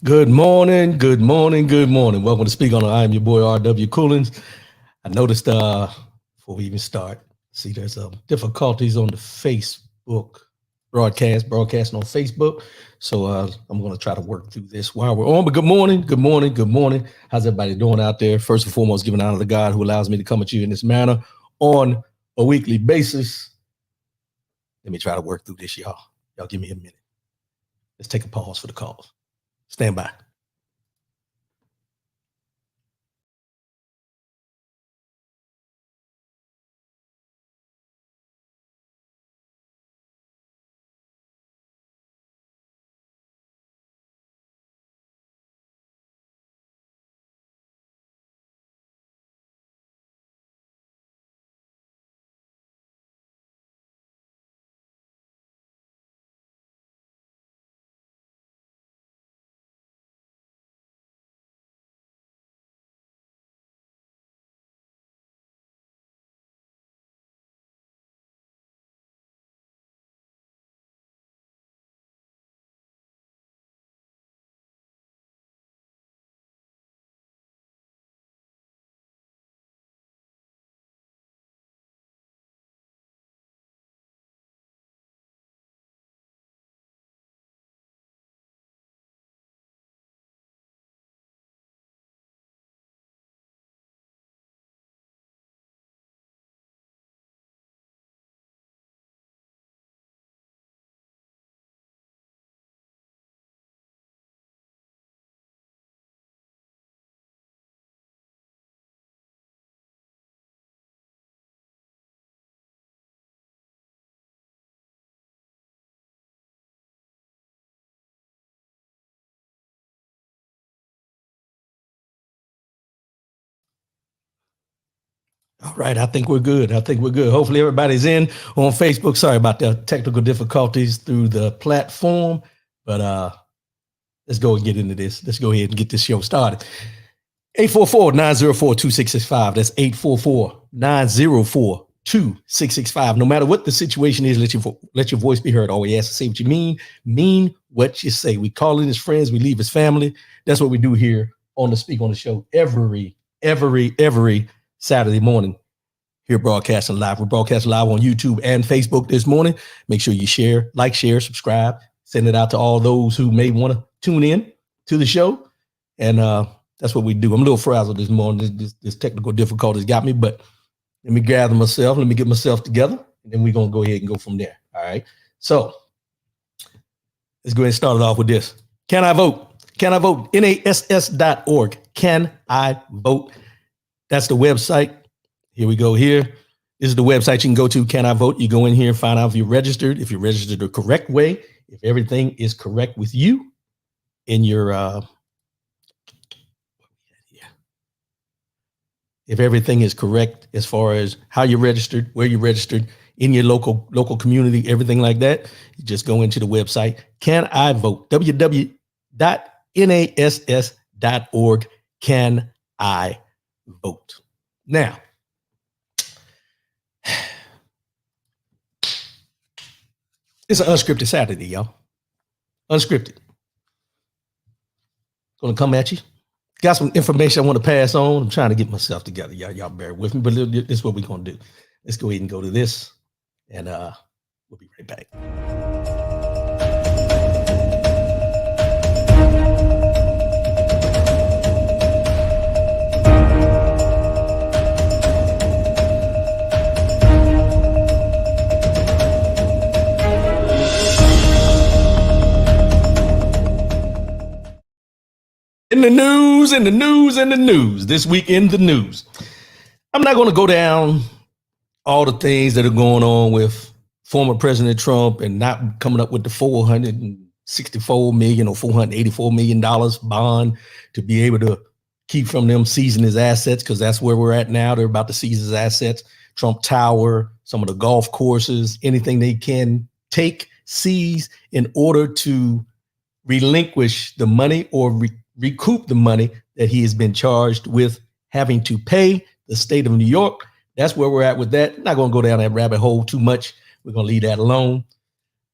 Good morning, good morning, good morning. Welcome to Speak On It. I am your boy R.W. Coolins. I noticed before we even start, see there's difficulties on the Facebook broadcasting on Facebook. So I'm going to try to work through this while we're on. But good morning, good morning, good morning. How's everybody doing out there? First and foremost, giving honor to God who allows me to come at you in this manner on a weekly basis. Let me try to work through this, y'all. Y'all give me a minute. Let's take a pause for the calls. Stand by. All right, I think we're good. Hopefully everybody's in on Facebook. Sorry about the technical difficulties through the platform, but let's go and get into this. Let's go ahead and get this show started. 844-904-2665. That's 844-904-2665. No matter what the situation is, let your voice be heard. All we ask is say what you mean what you say. We call in as friends, we leave as family. That's what we do here on the Speak On the Show every Saturday morning. Here broadcasting live. We're broadcasting live on YouTube and Facebook this morning. Make sure you share, subscribe, send it out to all those who may want to tune in to the show. And that's what we do. I'm a little frazzled this morning. This technical difficulties got me, but let me gather myself. Let me get myself together. And then we're going to go ahead and go from there. All right. So let's go ahead and start it off with this. Can I vote? Can I vote? NASS.org. Can I vote? That's the website. Here we go here. This is the website you can go to. Can I vote? You go in here, find out if you're registered the correct way, if everything is correct with you in your, if everything is correct as far as how you're registered, where you're registered in your local community, everything like that. You just go into the website. Can I vote? www.nass.org. Can I vote? Now, it's an unscripted Saturday, y'all. Unscripted. Gonna come at you. Got some information I want to pass on. I'm trying to get myself together. Y'all bear with me, but this is what we're gonna do. Let's go ahead and go to this, and we'll be right back. In the news, this week in the news. I'm not going to go down all the things that are going on with former President Trump and not coming up with the $464 million or $484 million bond to be able to keep from them seizing his assets, because that's where we're at now. They're about to seize his assets. Trump Tower, some of the golf courses, anything they can take, seize in order to relinquish the money or recoup the money that he has been charged with having to pay the state of New York. That's where we're at with that. Not going to go down that rabbit hole too much. We're going to leave that alone.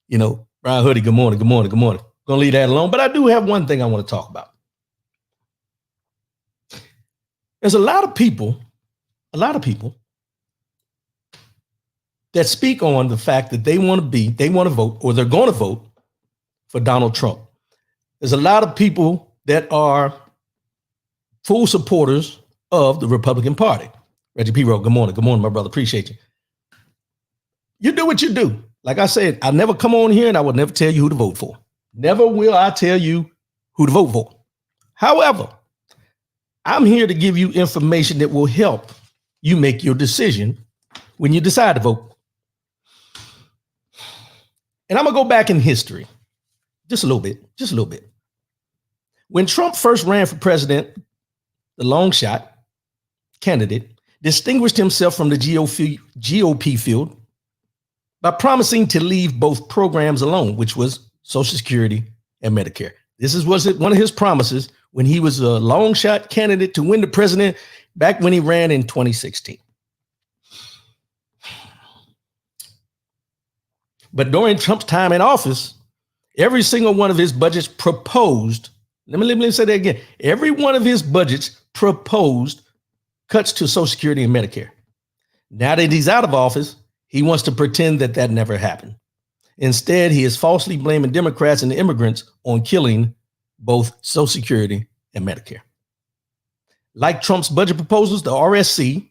You know, Brian Hoodie, good morning. Gonna leave that alone. But I do have one thing I want to talk about. There's a lot of people that speak on the fact that they want to vote, or they're going to vote for Donald Trump. There's a lot of people that are full supporters of the Republican Party. Reggie P. Rowe, good morning. Good morning, my brother. Appreciate you. You do what you do. Like I said, I never come on here and I will never tell you who to vote for. Never will I tell you who to vote for. However, I'm here to give you information that will help you make your decision when you decide to vote. And I'm going to go back in history just a little bit. When Trump first ran for president, the long shot candidate distinguished himself from the GOP field by promising to leave both programs alone, which was Social Security and Medicare. This was one of his promises when he was a long shot candidate to win the president back when he ran in 2016. But during Trump's time in office, every single one of his budgets proposed, let me say that again, every one of his budgets proposed cuts to Social Security and Medicare. Now that he's out of office, he wants to pretend that that never happened. Instead, he is falsely blaming Democrats and immigrants on killing both Social Security and Medicare. Like Trump's budget proposals, the RSC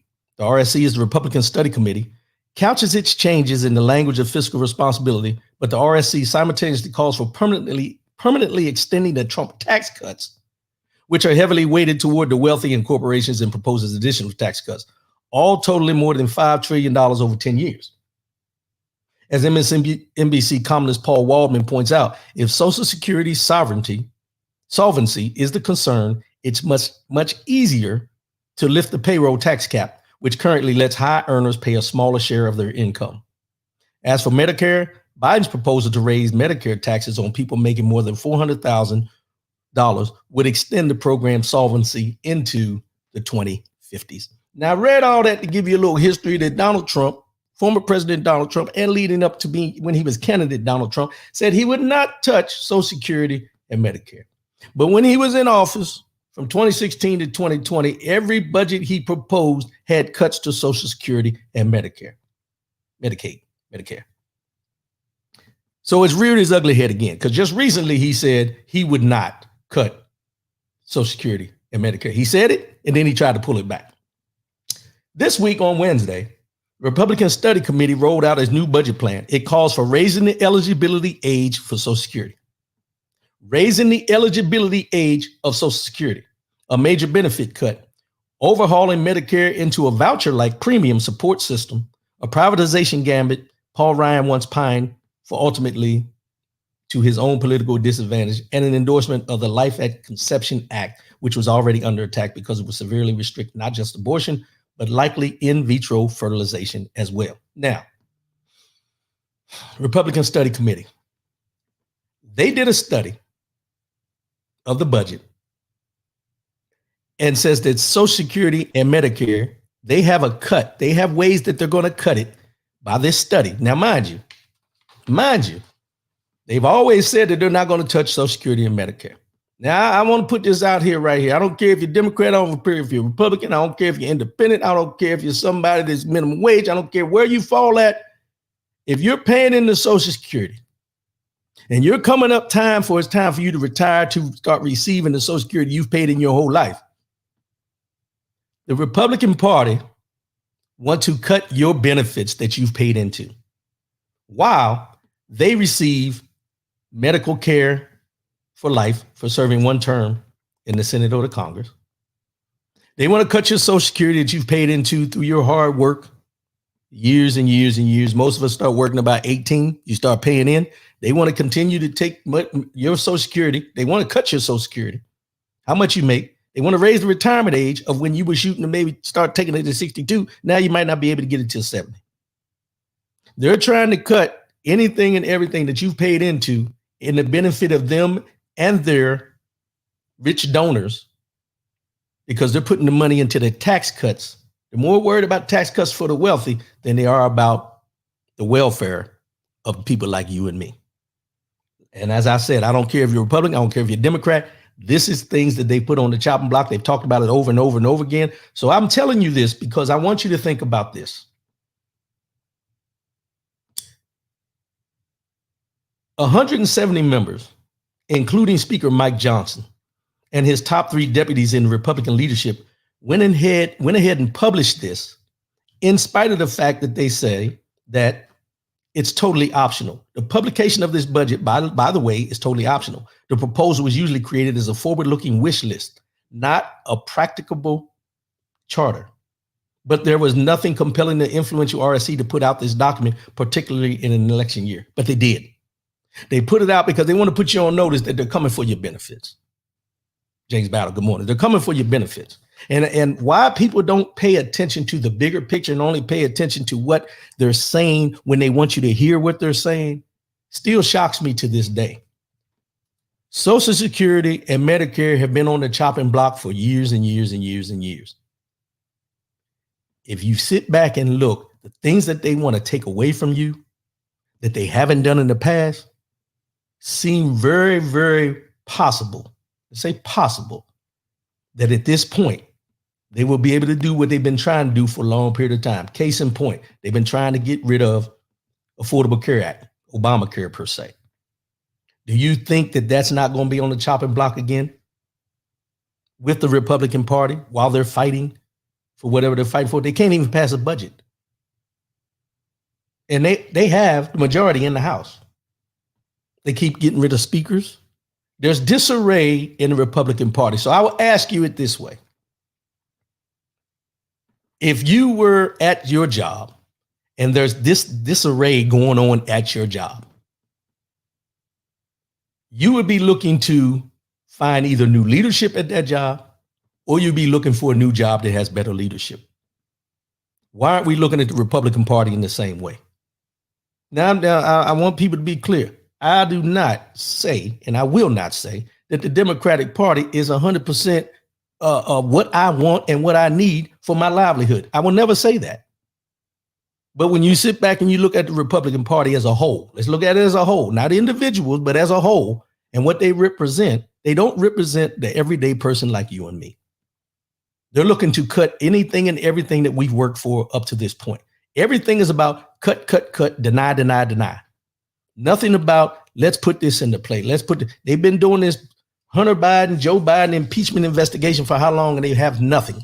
is the Republican Study Committee, couches its changes in the language of fiscal responsibility, but the RSC simultaneously calls for permanently extending the Trump tax cuts, which are heavily weighted toward the wealthy and corporations, and proposes additional tax cuts, all totaling more than $5 trillion over 10 years. As MSNBC columnist Paul Waldman points out, if Social Security solvency is the concern, it's much easier to lift the payroll tax cap, which currently lets high earners pay a smaller share of their income. As for Medicare, Biden's proposal to raise Medicare taxes on people making more than $400,000 would extend the program's solvency into the 2050s. Now, I read all that to give you a little history that Donald Trump, former President Donald Trump, and leading up to when he was candidate Donald Trump, said he would not touch Social Security and Medicare. But when he was in office, from 2016 to 2020, every budget he proposed had cuts to Social Security and Medicare. So it's reared his ugly head again, because just recently he said he would not cut Social Security and Medicare. He said it, and then he tried to pull it back. This week on Wednesday, the Republican Study Committee rolled out his new budget plan. It calls for raising the eligibility age for Social Security. Raising the eligibility age of Social Security, a major benefit cut, overhauling Medicare into a voucher-like premium support system, a privatization gambit Paul Ryan once pined for, ultimately to his own political disadvantage, and an endorsement of the Life at Conception Act, which was already under attack because it would severely restrict not just abortion, but likely in vitro fertilization as well. Now, Republican Study Committee, they did a study of the budget and says that Social Security and Medicare, they have a cut. They have ways that they're going to cut it by this study. Now, mind you, they've always said that they're not going to touch Social Security and Medicare. Now, I want to put this out here right here. I don't care if you're Democrat, I don't care if you're Republican, I don't care if you're independent, I don't care if you're somebody that's minimum wage, I don't care where you fall at. If you're paying into Social Security and you're coming up it's time for you to retire to start receiving the Social Security you've paid in your whole life, the Republican Party want to cut your benefits that you've paid into while they receive medical care for life for serving one term in the Senate or the Congress. They want to cut your Social Security that you've paid into through your hard work, years and years and years. Most of us start working about 18. You start paying in. They want to continue to take your Social Security. They want to cut your Social Security, how much you make. They want to raise the retirement age of when you were shooting to maybe start taking it to 62. Now you might not be able to get it till 70. They're trying to cut anything and everything that you've paid into in the benefit of them and their rich donors, because they're putting the money into the tax cuts. They're more worried about tax cuts for the wealthy than they are about the welfare of people like you and me. And as I said, I don't care if you're Republican, I don't care if you're Democrat. This is things that they put on the chopping block. They've talked about it over and over and over again. So I'm telling you this because I want you to think about this. 170 members, including Speaker Mike Johnson and his top 3 deputies in Republican leadership, went ahead and published this in spite of the fact that they say that it's totally optional. The publication of this budget, by the way, is totally optional. The proposal was usually created as a forward-looking wish list, not a practicable charter. But there was nothing compelling the influential RSC to put out this document, particularly in an election year. But they did. They put it out because they want to put you on notice that they're coming for your benefits. James Battle, good morning. They're coming for your benefits. And why people don't pay attention to the bigger picture and only pay attention to what they're saying when they want you to hear what they're saying still shocks me to this day. Social Security and Medicare have been on the chopping block for years and years and years and years. If you sit back and look, the things that they want to take away from you that they haven't done in the past seem very, very possible. Let's say possible that at this point, they will be able to do what they've been trying to do for a long period of time. Case in point, they've been trying to get rid of Affordable Care Act, Obamacare per se. Do you think that that's not going to be on the chopping block again with the Republican Party while they're fighting for whatever they're fighting for? They can't even pass a budget. And they have the majority in the House. They keep getting rid of speakers. There's disarray in the Republican Party. So I will ask you it this way. If you were at your job and there's this disarray going on at your job, you would be looking to find either new leadership at that job or you'd be looking for a new job that has better leadership. Why aren't we looking at the Republican Party in the same way? Now I want people to be clear. I do not say, and I will not say, that the Democratic Party is 100% what I want and what I need for my livelihood. I will never say that. But when you sit back and you look at the Republican Party as a whole, let's look at it as a whole, not individuals, but as a whole, and what they represent, they don't represent the everyday person like you and me. They're looking to cut anything and everything that we've worked for up to this point. Everything is about cut, deny, deny, deny. Nothing about let's put this into play. They've been doing this Hunter Biden, Joe Biden impeachment investigation for how long, and they have nothing.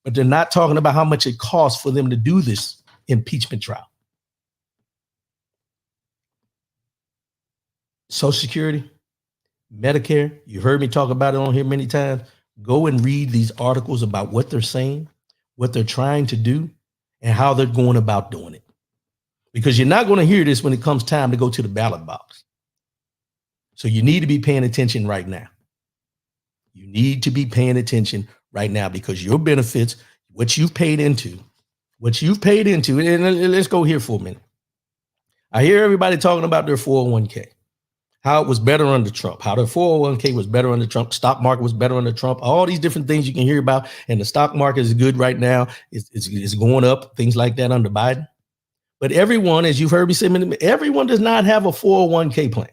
But they're not talking about how much it costs for them to do this impeachment trial. Social Security, Medicare, you heard me talk about it on here many times. Go and read these articles about what they're saying, what they're trying to do, and how they're going about doing it. Because you're not going to hear this when it comes time to go to the ballot box. So you need to be paying attention right now. You need to be paying attention right now because your benefits, what you've paid into, and let's go here for a minute. I hear everybody talking about their 401k, how it was better under Trump, how their 401k was better under Trump, stock market was better under Trump, all these different things you can hear about. And the stock market is good right now. It's going up, things like that under Biden. But everyone, as you've heard me say, everyone does not have a 401k plan.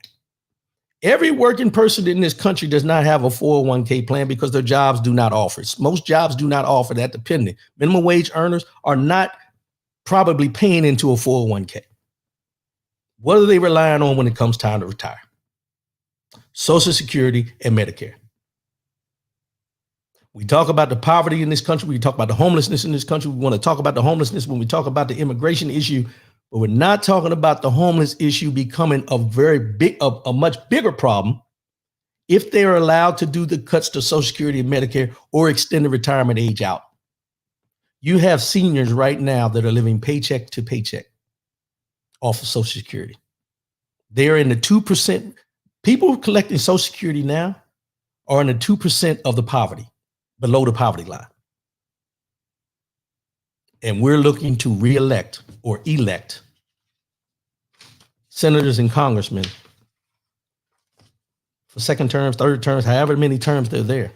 Every working person in this country does not have a 401k plan because their jobs do not offer it. Most jobs do not offer that, depending. Minimum wage earners are not probably paying into a 401k. What are they relying on when it comes time to retire? Social Security and Medicare. We talk about the poverty in this country. We talk about the homelessness in this country. We want to talk about the homelessness when we talk about the immigration issue, but we're not talking about the homeless issue becoming a much bigger problem if they are allowed to do the cuts to Social Security and Medicare or extend the retirement age out. You have seniors right now that are living paycheck to paycheck off of Social Security. They're in the 2%. People collecting Social Security now are in the 2% of the poverty, below the poverty line. And we're looking to re-elect or elect senators and congressmen for second terms, third terms, however many terms they're there,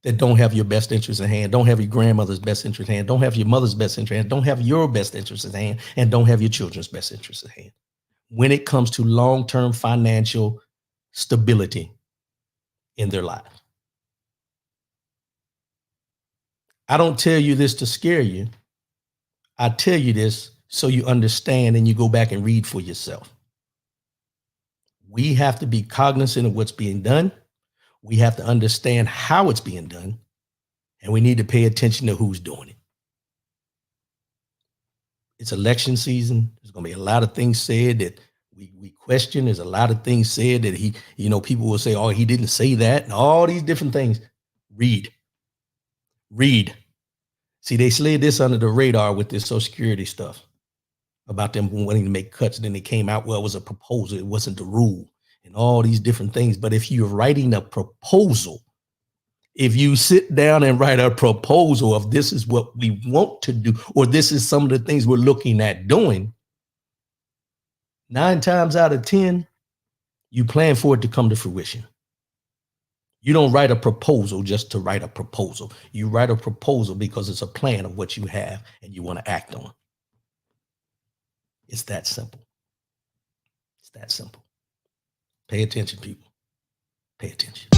that don't have your best interest at hand, don't have your grandmother's best interest at hand, don't have your mother's best interest at hand, don't have your best interest at hand, and don't have your children's best interest at hand. when it comes to long-term financial stability in their lives. I don't tell you this to scare you. I tell you this so you understand and you go back and read for yourself. We have to be cognizant of what's being done. We have to understand how it's being done. And we need to pay attention to who's doing it. It's election season. There's going to be a lot of things said that we question. There's a lot of things said that people will say, oh, he didn't say that, and all these different things. Read. See, they slid this under the radar with this Social Security stuff about them wanting to make cuts. And then they came out, well, it was a proposal. It wasn't the rule and all these different things. But if you're writing a proposal, if you sit down and write a proposal of this is what we want to do, or this is some of the things we're looking at doing, 9 times out of 10, you plan for it to come to fruition. You don't write a proposal just to write a proposal. You write a proposal because it's a plan of what you have and you want to act on. It's that simple. It's that simple. Pay attention, people. Pay attention.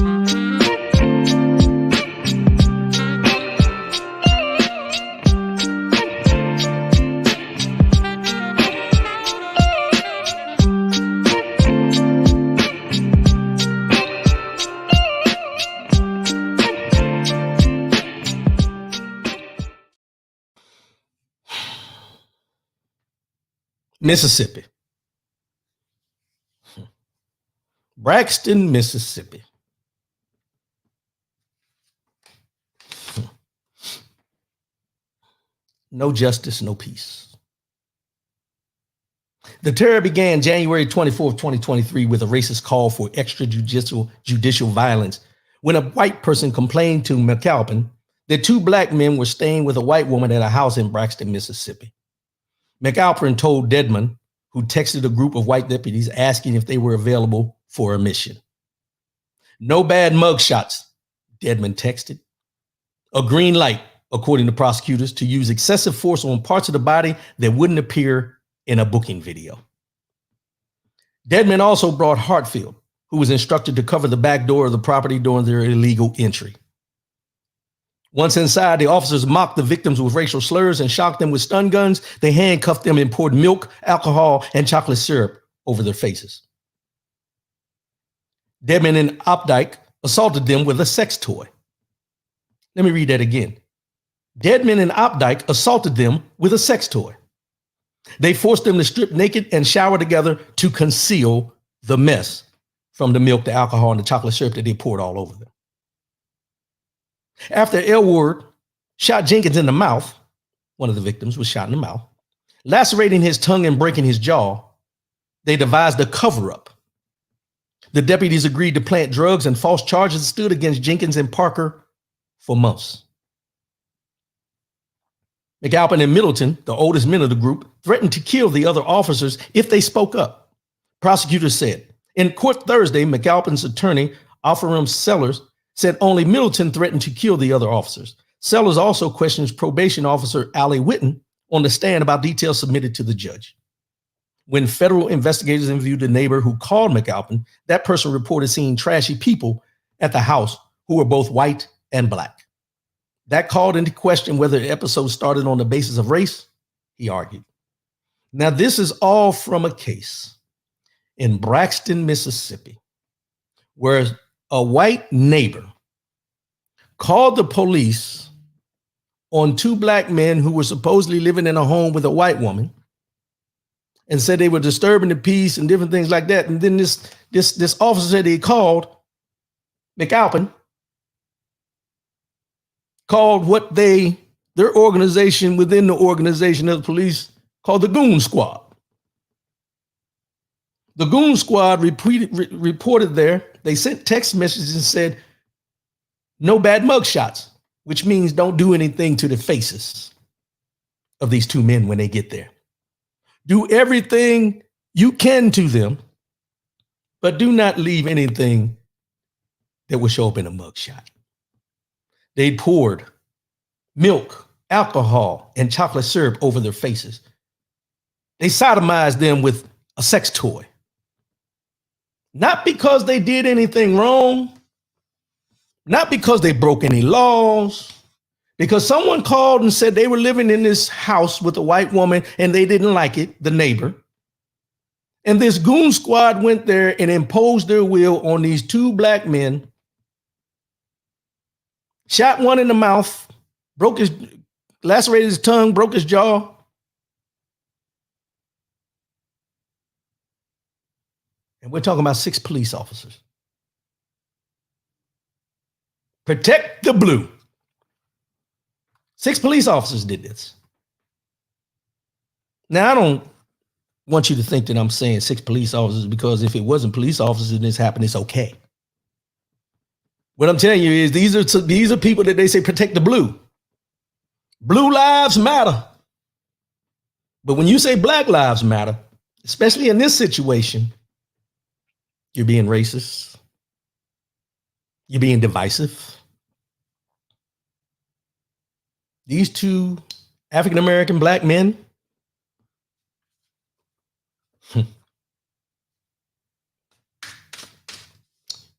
Mississippi. Braxton, Mississippi. No justice, no peace. The terror began January 24th, 2023 with a racist call for extrajudicial violence when a white person complained to McAlpin that 2 black men were staying with a white woman at a house in Braxton, Mississippi. McAlpin told Dedmon, who texted a group of white deputies asking if they were available for a mission. No bad mugshots, Dedmon texted. A green light, according to prosecutors, to use excessive force on parts of the body that wouldn't appear in a booking video. Dedmon also brought Hartfield, who was instructed to cover the back door of the property during their illegal entry. Once inside, the officers mocked the victims with racial slurs and shocked them with stun guns. They handcuffed them and poured milk, alcohol, and chocolate syrup over their faces. Dedmon and Opdyke assaulted them with a sex toy. Let me read that again. Dedmon and Opdyke assaulted them with a sex toy. They forced them to strip naked and shower together to conceal the mess from the milk, the alcohol, and the chocolate syrup that they poured all over them. After Elwood shot Jenkins in the mouth, one of the victims was shot in the mouth, lacerating his tongue and breaking his jaw, they devised a cover-up. The deputies agreed to plant drugs and false charges and stood against Jenkins and Parker for months. McAlpin and Middleton, the oldest men of the group, threatened to kill the other officers if they spoke up. Prosecutors said. In court Thursday, McAlpin's attorney, Alpharum Sellers, said only Middleton threatened to kill the other officers. Sellers also questions probation officer Allie Witten on the stand about details submitted to the judge. When federal investigators interviewed the neighbor who called McAlpin, that person reported seeing trashy people at the house who were both white and black. That called into question whether the episode started on the basis of race, he argued. Now, this is all from a case in Braxton, Mississippi, where a white neighbor called the police on 2 black men who were supposedly living in a home with a white woman and said they were disturbing the peace and different things like that. And then this officer said he called McAlpin, called what their organization within the organization of the police called the Goon Squad. The Goon Squad reported there. They sent text messages and said, no bad mugshots, which means don't do anything to the faces of these 2 men when they get there. Do everything you can to them, but do not leave anything that will show up in a mugshot. They poured milk, alcohol, and chocolate syrup over their faces. They sodomized them with a sex toy. Not because they did anything wrong, not because they broke any laws, because someone called and said they were living in this house with a white woman and they didn't like it, the neighbor. And this goon squad went there and imposed their will on these two black men, shot one in the mouth, lacerated his tongue, broke his jaw. And we're talking about 6 police officers. Protect the blue. 6 police officers did this. Now, I don't want you to think that I'm saying 6 police officers because if it wasn't police officers and this happened, it's okay. What I'm telling you is these are people that they say protect the blue. Blue lives matter. But when you say black lives matter, especially in this situation, you're being racist. You're being divisive. These 2 African-American black men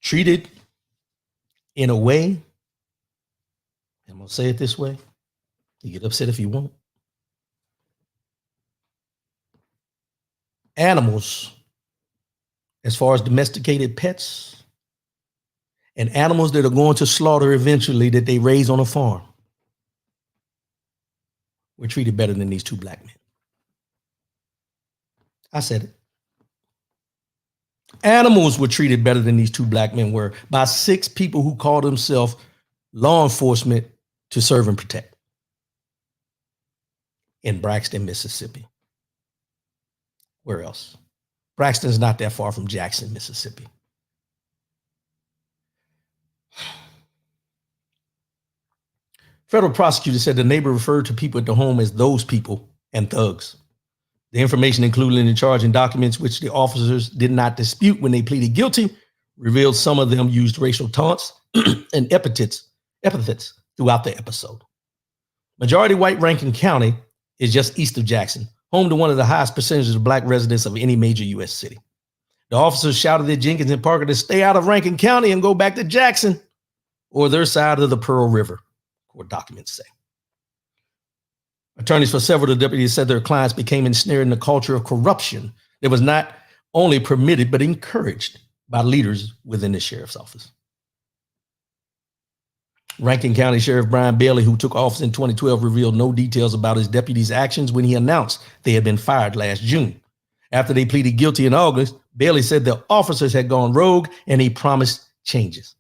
treated in a way, I'm going to say it this way, you get upset if you want. Animals, as far as domesticated pets, and animals that are going to slaughter eventually that they raise on a farm, were treated better than these 2 black men. I said it. Animals were treated better than these 2 black men were by 6 people who call themselves law enforcement to serve and protect in Braxton, Mississippi. Where else? Braxton's not that far from Jackson, Mississippi. Federal prosecutor said the neighbor referred to people at the home as those people and thugs. The information included in the charging documents, which the officers did not dispute when they pleaded guilty, revealed some of them used racial taunts and epithets throughout the episode. Majority white Rankin County is just east of Jackson, home to one of the highest percentages of black residents of any major U.S. city. The officers shouted at Jenkins and Parker to stay out of Rankin County and go back to Jackson or their side of the Pearl River, court documents say. Attorneys for several of the deputies said their clients became ensnared in a culture of corruption that was not only permitted but encouraged by leaders within the sheriff's office. Rankin County Sheriff Brian Bailey, who took office in 2012, revealed no details about his deputies' actions when he announced they had been fired last June. After they pleaded guilty in August, Bailey said the officers had gone rogue and he promised changes.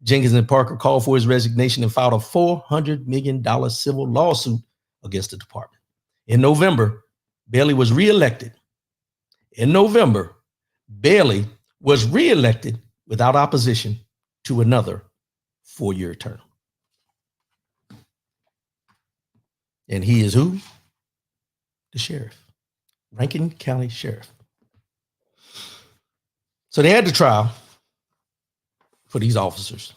Jenkins and Parker called for his resignation and filed a $400 million civil lawsuit against the department. In November, Bailey was reelected. Without opposition to another 4-year term. And he is who? The sheriff, Rankin County Sheriff. So they had the trial for these officers.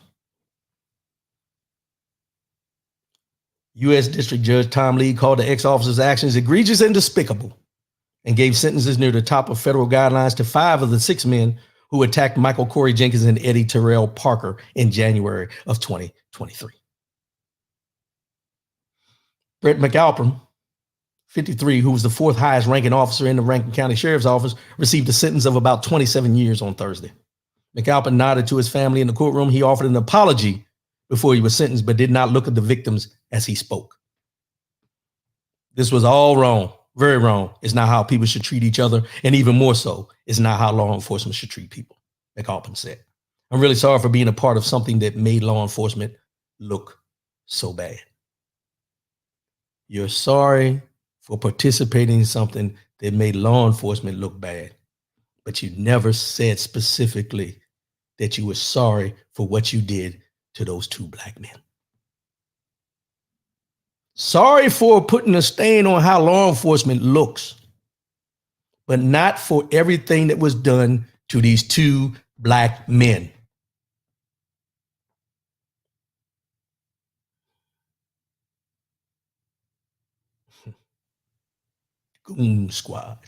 U.S. District Judge Tom Lee called the ex-officers' actions egregious and despicable and gave sentences near the top of federal guidelines to 5 of the 6 men who attacked Michael Corey Jenkins and Eddie Terrell Parker in January of 2023. Brett McAlpin, 53, who was the 4th highest ranking officer in the Rankin County Sheriff's Office, received a sentence of about 27 years on Thursday. McAlpin nodded to his family in the courtroom. He offered an apology before he was sentenced, but did not look at the victims as he spoke. This was all wrong, very wrong. It's not how people should treat each other, and even more so, it's not how law enforcement should treat people, McAlpin said. I'm really sorry for being a part of something that made law enforcement look so bad. You're sorry for participating in something that made law enforcement look bad, but you never said specifically that you were sorry for what you did to those 2 black men. Sorry for putting a stain on how law enforcement looks, but not for everything that was done to these 2 black men. Goon squad.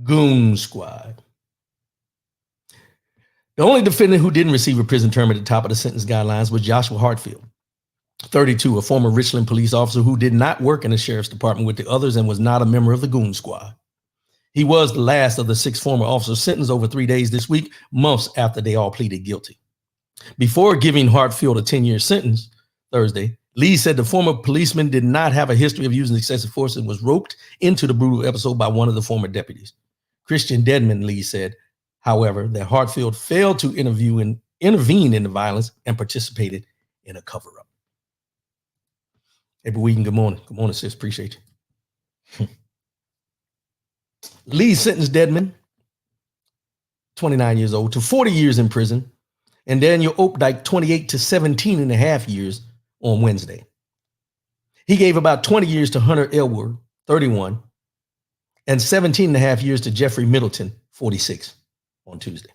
Goon Squad. The only defendant who didn't receive a prison term at the top of the sentence guidelines was Joshua Hartfield, 32, a former Richland police officer who did not work in the sheriff's department with the others and was not a member of the Goon Squad. He was the last of the 6 former officers sentenced over 3 days this week, months after they all pleaded guilty. Before giving Hartfield a 10-year sentence Thursday, Lee said the former policeman did not have a history of using excessive force and was roped into the brutal episode by one of the former deputies. Christian Dedman, Lee said, however, that Hartfield failed to intervene in the violence and participated in a cover-up. April Wheaton, good morning. Good morning, sis. Appreciate you. Lee sentenced Dedman, 29 years old, to 40 years in prison, and Daniel Opdyke 28 to 17 and a half years on Wednesday. He gave about 20 years to Hunter Elwood, 31, and 17 and a half years to Jeffrey Middleton, 46, on Tuesday.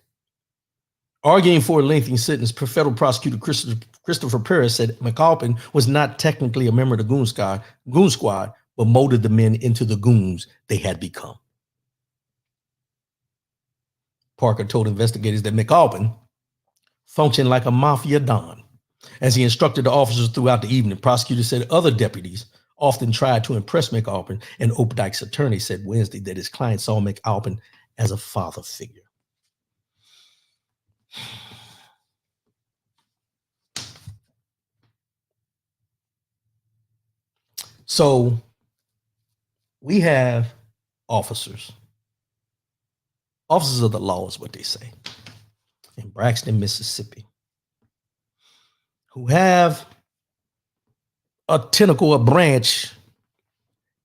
Arguing for a lengthy sentence, federal prosecutor Christopher Perez said McAlpin was not technically a member of the Goon Squad, but molded the men into the goons they had become. Parker told investigators that McAlpin functioned like a mafia don as he instructed the officers throughout the evening. Prosecutors said other deputies often tried to impress McAlpin, and Opdyke's attorney said Wednesday that his client saw McAlpin as a father figure. So we have officers of the law is what they say, in Braxton, Mississippi, who have a tentacle, a branch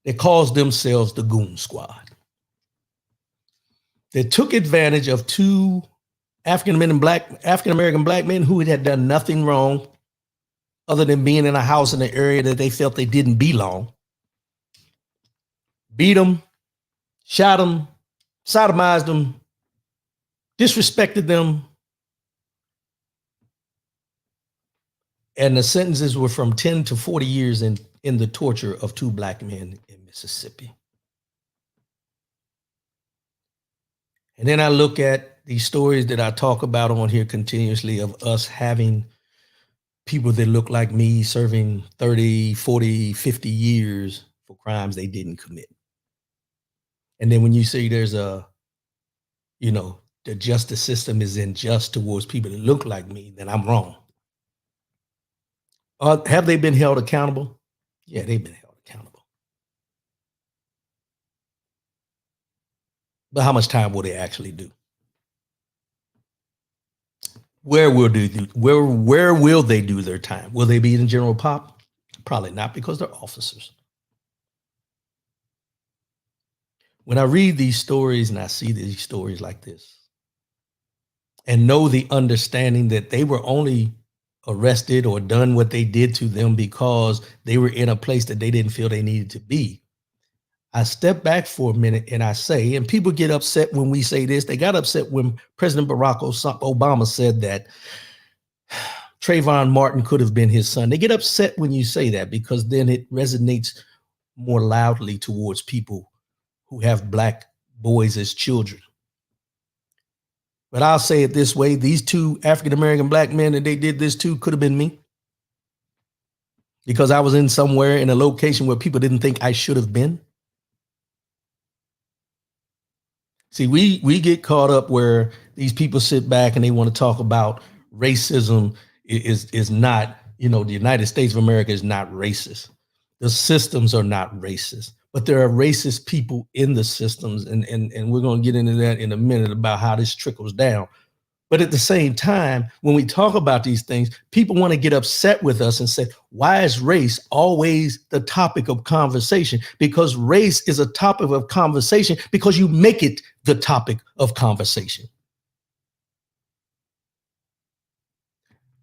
that calls themselves the Goon Squad. They took advantage of 2 African-American black men who had done nothing wrong other than being in a house in an area that they felt they didn't belong. Beat them, shot them, sodomized them, disrespected them. And the sentences were from 10 to 40 years in the torture of 2 black men in Mississippi. And then I look at these stories that I talk about on here continuously of us having people that look like me serving 30, 40, 50 years for crimes they didn't commit. And then when you say there's the justice system is unjust towards people that look like me, then I'm wrong. Have they been held accountable? Yeah, they've been held accountable. But how much time will they actually do? Where will they do their time? Will they be in general pop? Probably not, because they're officers. When I read these stories and I see these stories like this and know the understanding that they were only arrested or done what they did to them because they were in a place that they didn't feel they needed to be, I step back for a minute and I say, and people get upset when we say this, they got upset when President Barack Obama said that Trayvon Martin could have been his son. They get upset when you say that because then it resonates more loudly towards people who have black boys as children. But I'll say it this way, these 2 African-American black men that they did this to could have been me, because I was in somewhere in a location where people didn't think I should have been. See, we get caught up where these people sit back and they want to talk about racism is not, the United States of America is not racist. The systems are not racist, but there are racist people in the systems. And we're going to get into that in a minute about how this trickles down. But at the same time, when we talk about these things, people want to get upset with us and say, why is race always the topic of conversation? Because race is a topic of conversation because you make it the topic of conversation.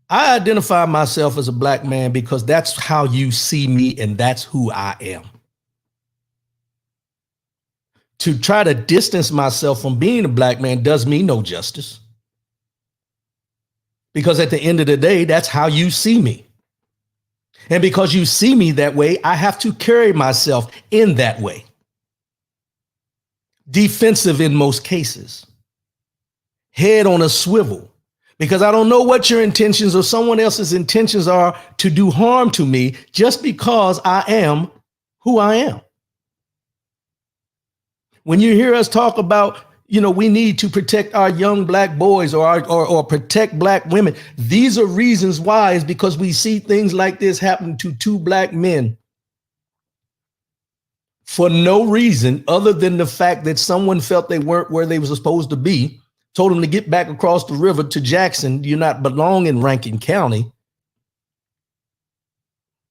I identify myself as a black man because that's how you see me and that's who I am. To try to distance myself from being a black man does me no justice. Because at the end of the day, that's how you see me. And because you see me that way, I have to carry myself in that way. defensive in most cases, head on a swivel, because I don't know what your intentions or someone else's intentions are to do harm to me just because I am who I am. When you hear us talk about, we need to protect our young black boys or protect black women, these are reasons why, is because we see things like this happen to two black men for no reason other than the fact that someone felt they weren't where they were supposed to be, told them to get back across the river to Jackson. You not belong in Rankin County.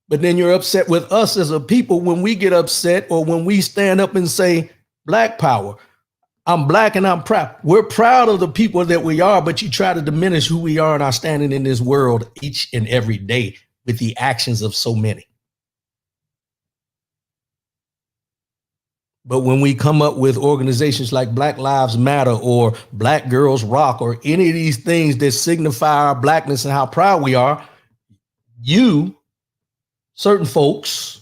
But then you're upset with us as a people when we get upset or when we stand up and say black power. I'm black and I'm proud. We're proud of the people that we are, but you try to diminish who we are and our standing in this world each and every day with the actions of so many. But when we come up with organizations like Black Lives Matter or Black Girls Rock or any of these things that signify our blackness and how proud we are, certain folks,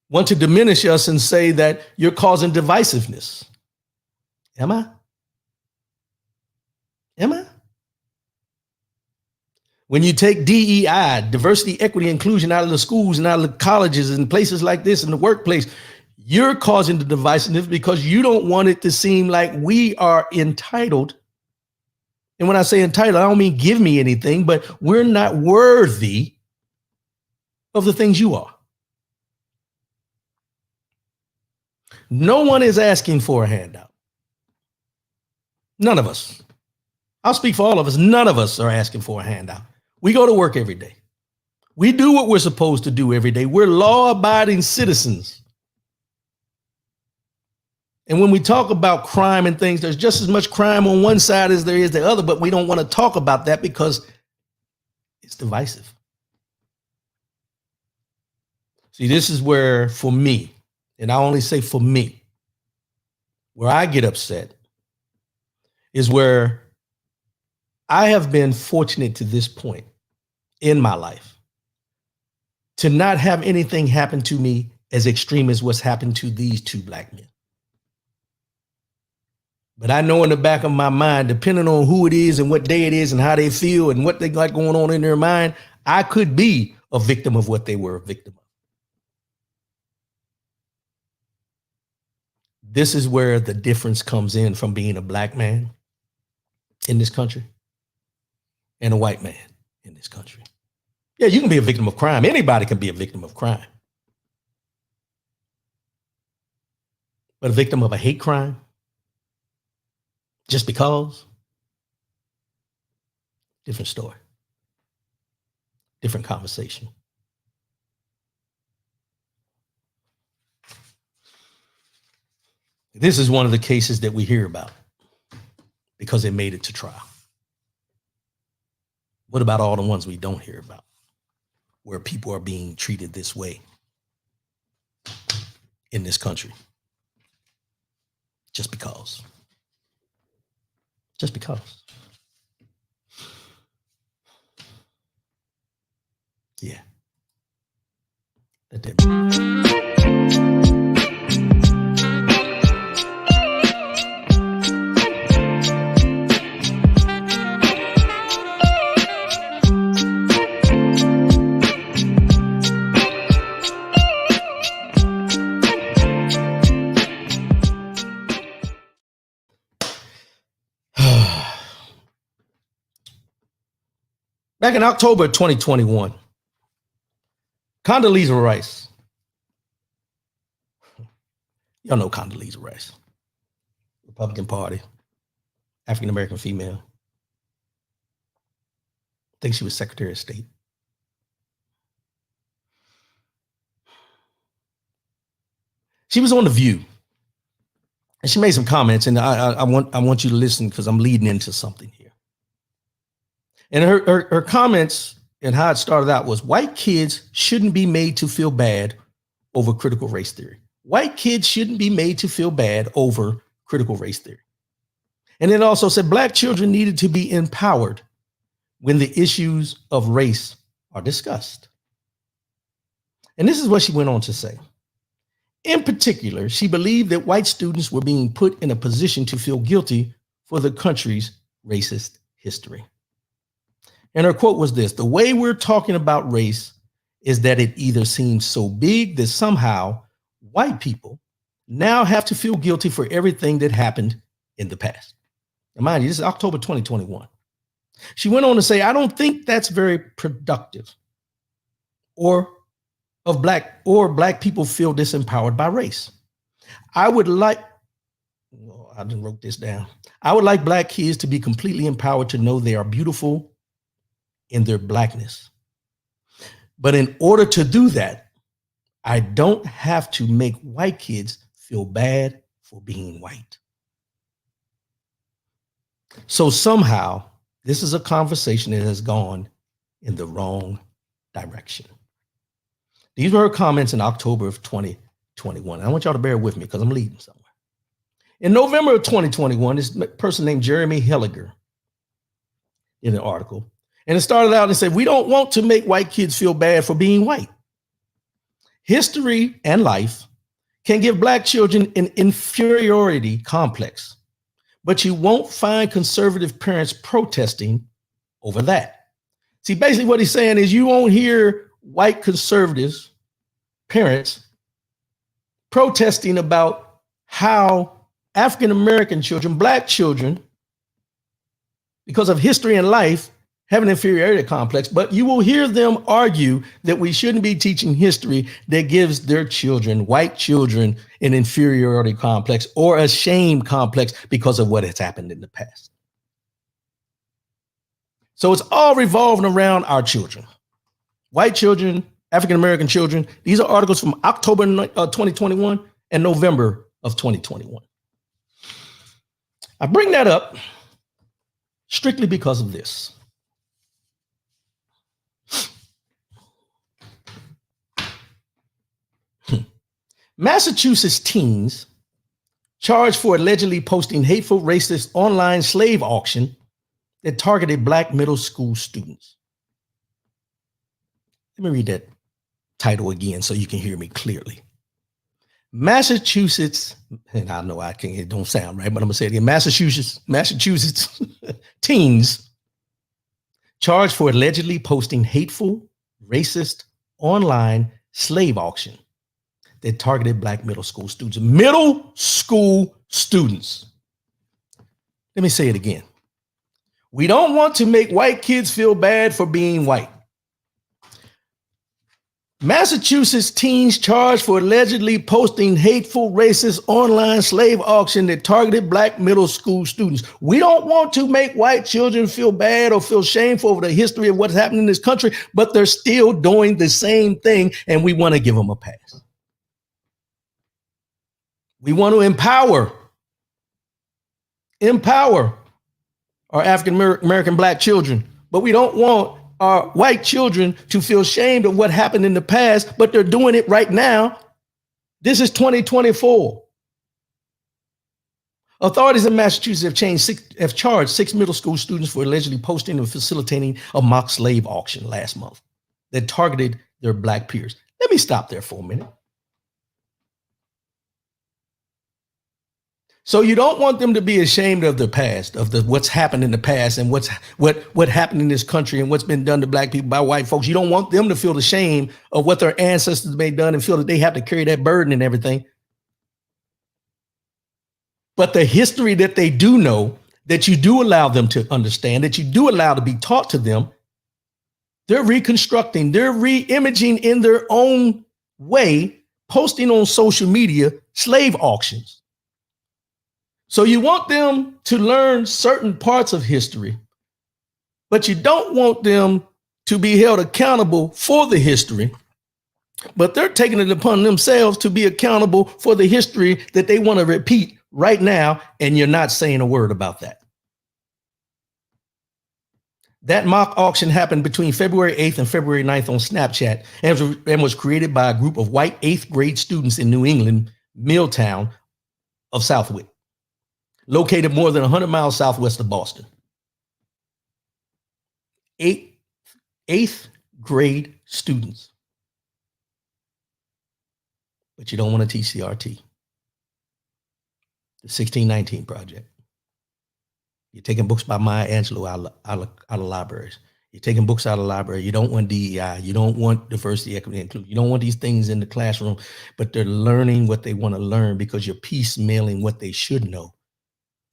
want to diminish us and say that you're causing divisiveness. Am I? When you take DEI, diversity, equity, inclusion, out of the schools and out of the colleges and places like this in the workplace, you're causing the divisiveness because you don't want it to seem like we are entitled. And when I say entitled, I don't mean give me anything, but we're not worthy of the things you are. No one is asking for a handout. None of us. I'll speak for all of us. None of us are asking for a handout. We go to work every day. We do what we're supposed to do every day. We're law-abiding citizens. And when we talk about crime and things, there's just as much crime on one side as there is the other, but we don't want to talk about that because it's divisive. See, this is where, for me, and I only say for me, where I get upset is where I have been fortunate to this point in my life to not have anything happen to me as extreme as what's happened to these two black men. But I know in the back of my mind, depending on who it is and what day it is and how they feel and what they got going on in their mind, I could be a victim of what they were a victim of. This is where the difference comes in from being a black man in this country and a white man in this country. Yeah, you can be a victim of crime. Anybody can be a victim of crime. But a victim of a hate crime, just because, different story, different conversation. This is one of the cases that we hear about because it made it to trial. What about all the ones we don't hear about, where people are being treated this way in this country? Just because. Just because. Yeah. That did. Back in October 2021, Condoleezza Rice, y'all know Condoleezza Rice, Republican Party, African-American female. I think she was Secretary of State. She was on The View, and she made some comments, and I want you to listen because I'm leading into something here. And her comments and how it started out was white kids shouldn't be made to feel bad over critical race theory. White kids shouldn't be made to feel bad over critical race theory. And it also said black children needed to be empowered when the issues of race are discussed. And this is what she went on to say. In particular, she believed that white students were being put in a position to feel guilty for the country's racist history. And her quote was this: "The way we're talking about race is that it either seems so big that somehow white people now have to feel guilty for everything that happened in the past." And mind you, this is October 2021. She went on to say, "I don't think that's very productive or black people feel disempowered by race. I would like, well, I didn't wrote this down. I would like black kids to be completely empowered to know they are beautiful in their blackness. But in order to do that, I don't have to make white kids feel bad for being white." So somehow, this is a conversation that has gone in the wrong direction. These were her comments in October of 2021. I want y'all to bear with me because I'm leading somewhere. In November of 2021, this person named Jeremy Helliger in an article, and it started out and said, "We don't want to make white kids feel bad for being white. History and life can give black children an inferiority complex, but you won't find conservative parents protesting over that." See, basically what he's saying is you won't hear white conservatives, parents, protesting about how African-American children, black children, because of history and life, have an inferiority complex, but you will hear them argue that we shouldn't be teaching history that gives their children, white children, an inferiority complex or a shame complex because of what has happened in the past. So it's all revolving around our children, white children, African-American children. These are articles from October 2021 and November of 2021. I bring that up strictly because of this. Massachusetts teens charged for allegedly posting hateful, racist online slave auction that targeted black middle school students. Let me read that title again so you can hear me clearly. Massachusetts, and I know it don't sound right, but I'm gonna say it again. Massachusetts teens charged for allegedly posting hateful, racist online slave auction that targeted black middle school students. Middle school students. Let me say it again. We don't want to make white kids feel bad for being white. Massachusetts teens charged for allegedly posting hateful, racist online slave auction that targeted black middle school students. We don't want to make white children feel bad or feel shameful over the history of what's happening in this country, but they're still doing the same thing, and we want to give them a pass. We want to empower our African-American black children, but we don't want our white children to feel ashamed of what happened in the past, but they're doing it right now. This is 2024. Authorities in Massachusetts have charged 6 middle school students for allegedly posting and facilitating a mock slave auction last month that targeted their black peers. Let me stop there for a minute. So you don't want them to be ashamed of the past, of what's happened in the past and what happened in this country and what's been done to black people by white folks. You don't want them to feel the shame of what their ancestors may have done and feel that they have to carry that burden and everything. But the history that they do know, that you do allow them to understand, that you do allow to be taught to them, they're reconstructing, they're re-imaging in their own way, posting on social media slave auctions. So you want them to learn certain parts of history, but you don't want them to be held accountable for the history, but they're taking it upon themselves to be accountable for the history that they want to repeat right now, and you're not saying a word about that. That mock auction happened between February 8th and February 9th on Snapchat and was created by a group of white 8th grade students in New England, Milltown of Southwick, located more than 100 miles southwest of Boston. Eighth grade students. but you don't want to teach CRT, the 1619 Project. You're taking books by Maya Angelou out of libraries. You're taking books out of the library. You don't want DEI. You don't want diversity, equity, inclusion. You don't want these things in the classroom, but they're learning what they want to learn because you're piecemealing what they should know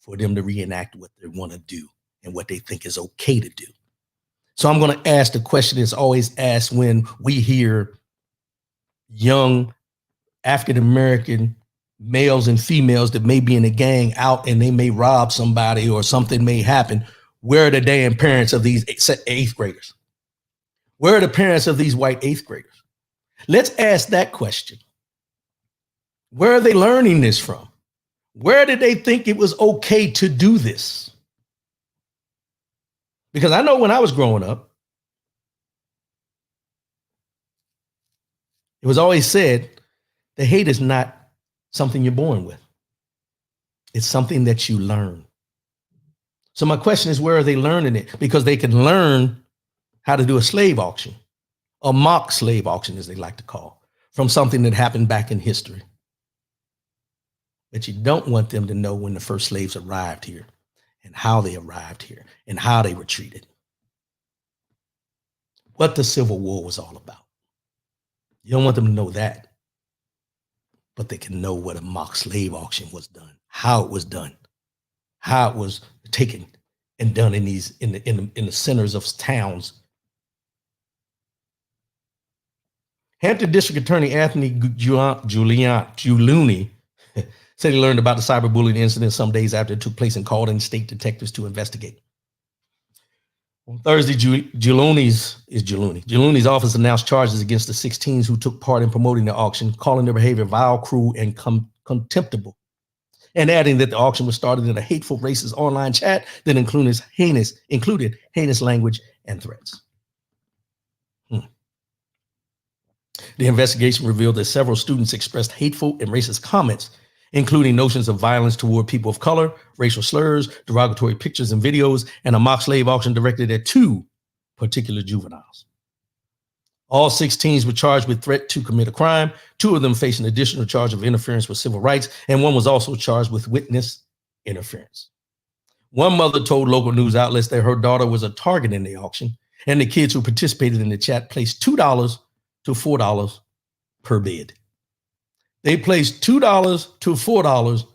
for them to reenact what they want to do and what they think is okay to do. So I'm going to ask the question that's always asked when we hear young African-American males and females that may be in a gang out and they may rob somebody or something may happen. Where are the damn parents of these eighth graders? Where are the parents of these white eighth graders? Let's ask that question. Where are they learning this from? Where did they think it was okay to do this? Because I know when I was growing up, it was always said that hate is not something you're born with. It's something that you learn. So my question is, where are they learning it? Because they can learn how to do a slave auction, a mock slave auction, as they like to call, from something that happened back in history. But you don't want them to know when the first slaves arrived here and how they arrived here and how they were treated, what the Civil War was all about. You don't want them to know that, but they can know what a mock slave auction was done, how it was done, how it was taken and done in the centers of towns. Hampton District Attorney Anthony Giuliani said he learned about the cyberbullying incident some days after it took place and called in state detectives to investigate. On Thursday, Giuliani's office announced charges against the 16s who took part in promoting the auction, calling their behavior vile, cruel, and contemptible, and adding that the auction was started in a hateful, racist online chat that included heinous language and threats. The investigation revealed that several students expressed hateful and racist comments, including notions of violence toward people of color, racial slurs, derogatory pictures and videos, and a mock slave auction directed at 2 particular juveniles. All 16s were charged with threat to commit a crime. 2 of them faced an additional charge of interference with civil rights, and 1 was also charged with witness interference. One mother told local news outlets that her daughter was a target in the auction, and the kids who participated in the chat placed $2 to $4 per bid. They placed $2 to $4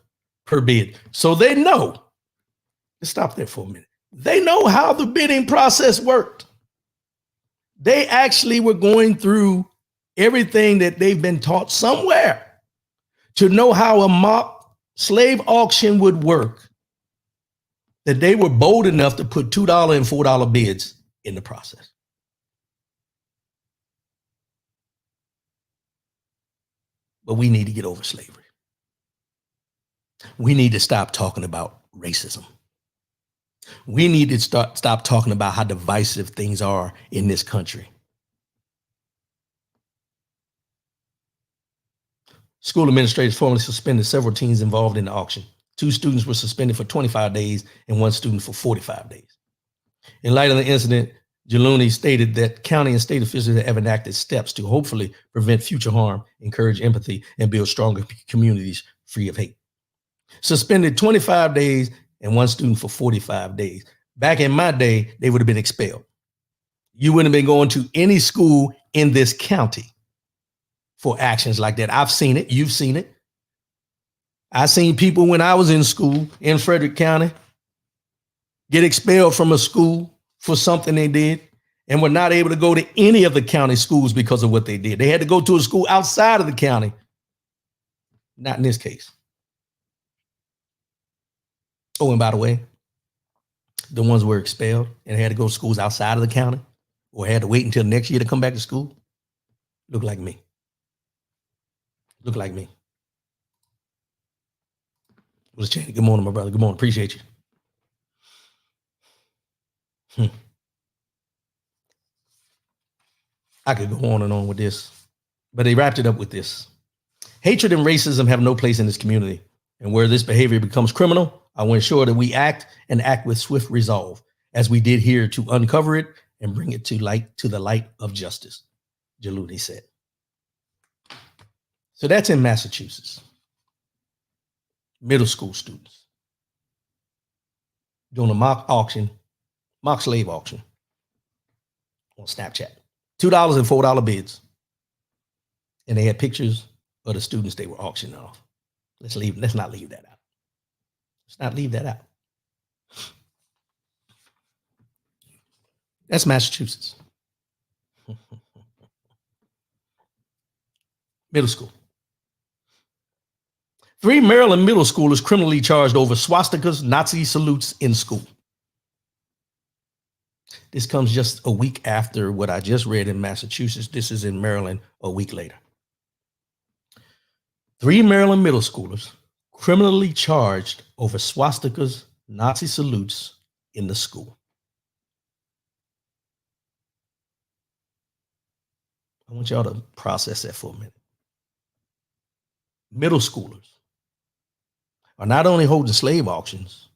per bid. So they know, let's stop there for a minute. They know how the bidding process worked. They actually were going through everything that they've been taught somewhere to know how a mock slave auction would work, that they were bold enough to put $2 and $4 bids in the process. But we need to get over slavery. We need to stop talking about racism. We need to stop talking about how divisive things are in this country. School administrators formally suspended several teens involved in the auction. 2 students were suspended for 25 days and 1 student for 45 days. In light of the incident, Giuliani stated that county and state officials have enacted steps to hopefully prevent future harm, encourage empathy, and build stronger communities free of hate. Suspended 25 days and 1 student for 45 days. Back in my day, they would have been expelled. You wouldn't have been going to any school in this county for actions like that. I've seen it. You've seen it. I seen people when I was in school in Frederick County get expelled from a school for something they did and were not able to go to any of the county schools because of what they did. They had to go to a school outside of the county. Not in this case. Oh, and by the way, the ones who were expelled and had to go to schools outside of the county or had to wait until next year to come back to school look like me. Look like me. What's Channing? Good morning, my brother. Good morning. Appreciate you. I could go on and on with this, but they wrapped it up with this. Hatred and racism have no place in this community. And where this behavior becomes criminal, I will ensure that we act with swift resolve, as we did here, to uncover it and bring it to the light of justice, Giuliani said. So that's in Massachusetts. Middle school students doing a mock auction, mock slave auction on Snapchat. $2 and $4 bids. And they had pictures of the students they were auctioning off. Let's not leave that out. Let's not leave that out. That's Massachusetts. Middle school. 3 Maryland middle schoolers criminally charged over swastikas, Nazi salutes in school. This comes just a week after what I just read in Massachusetts. This is in Maryland a week later. 3 Maryland middle schoolers criminally charged over swastikas, Nazi salutes in the school. I want y'all to process that for a minute. Middle schoolers are not only holding slave auctions,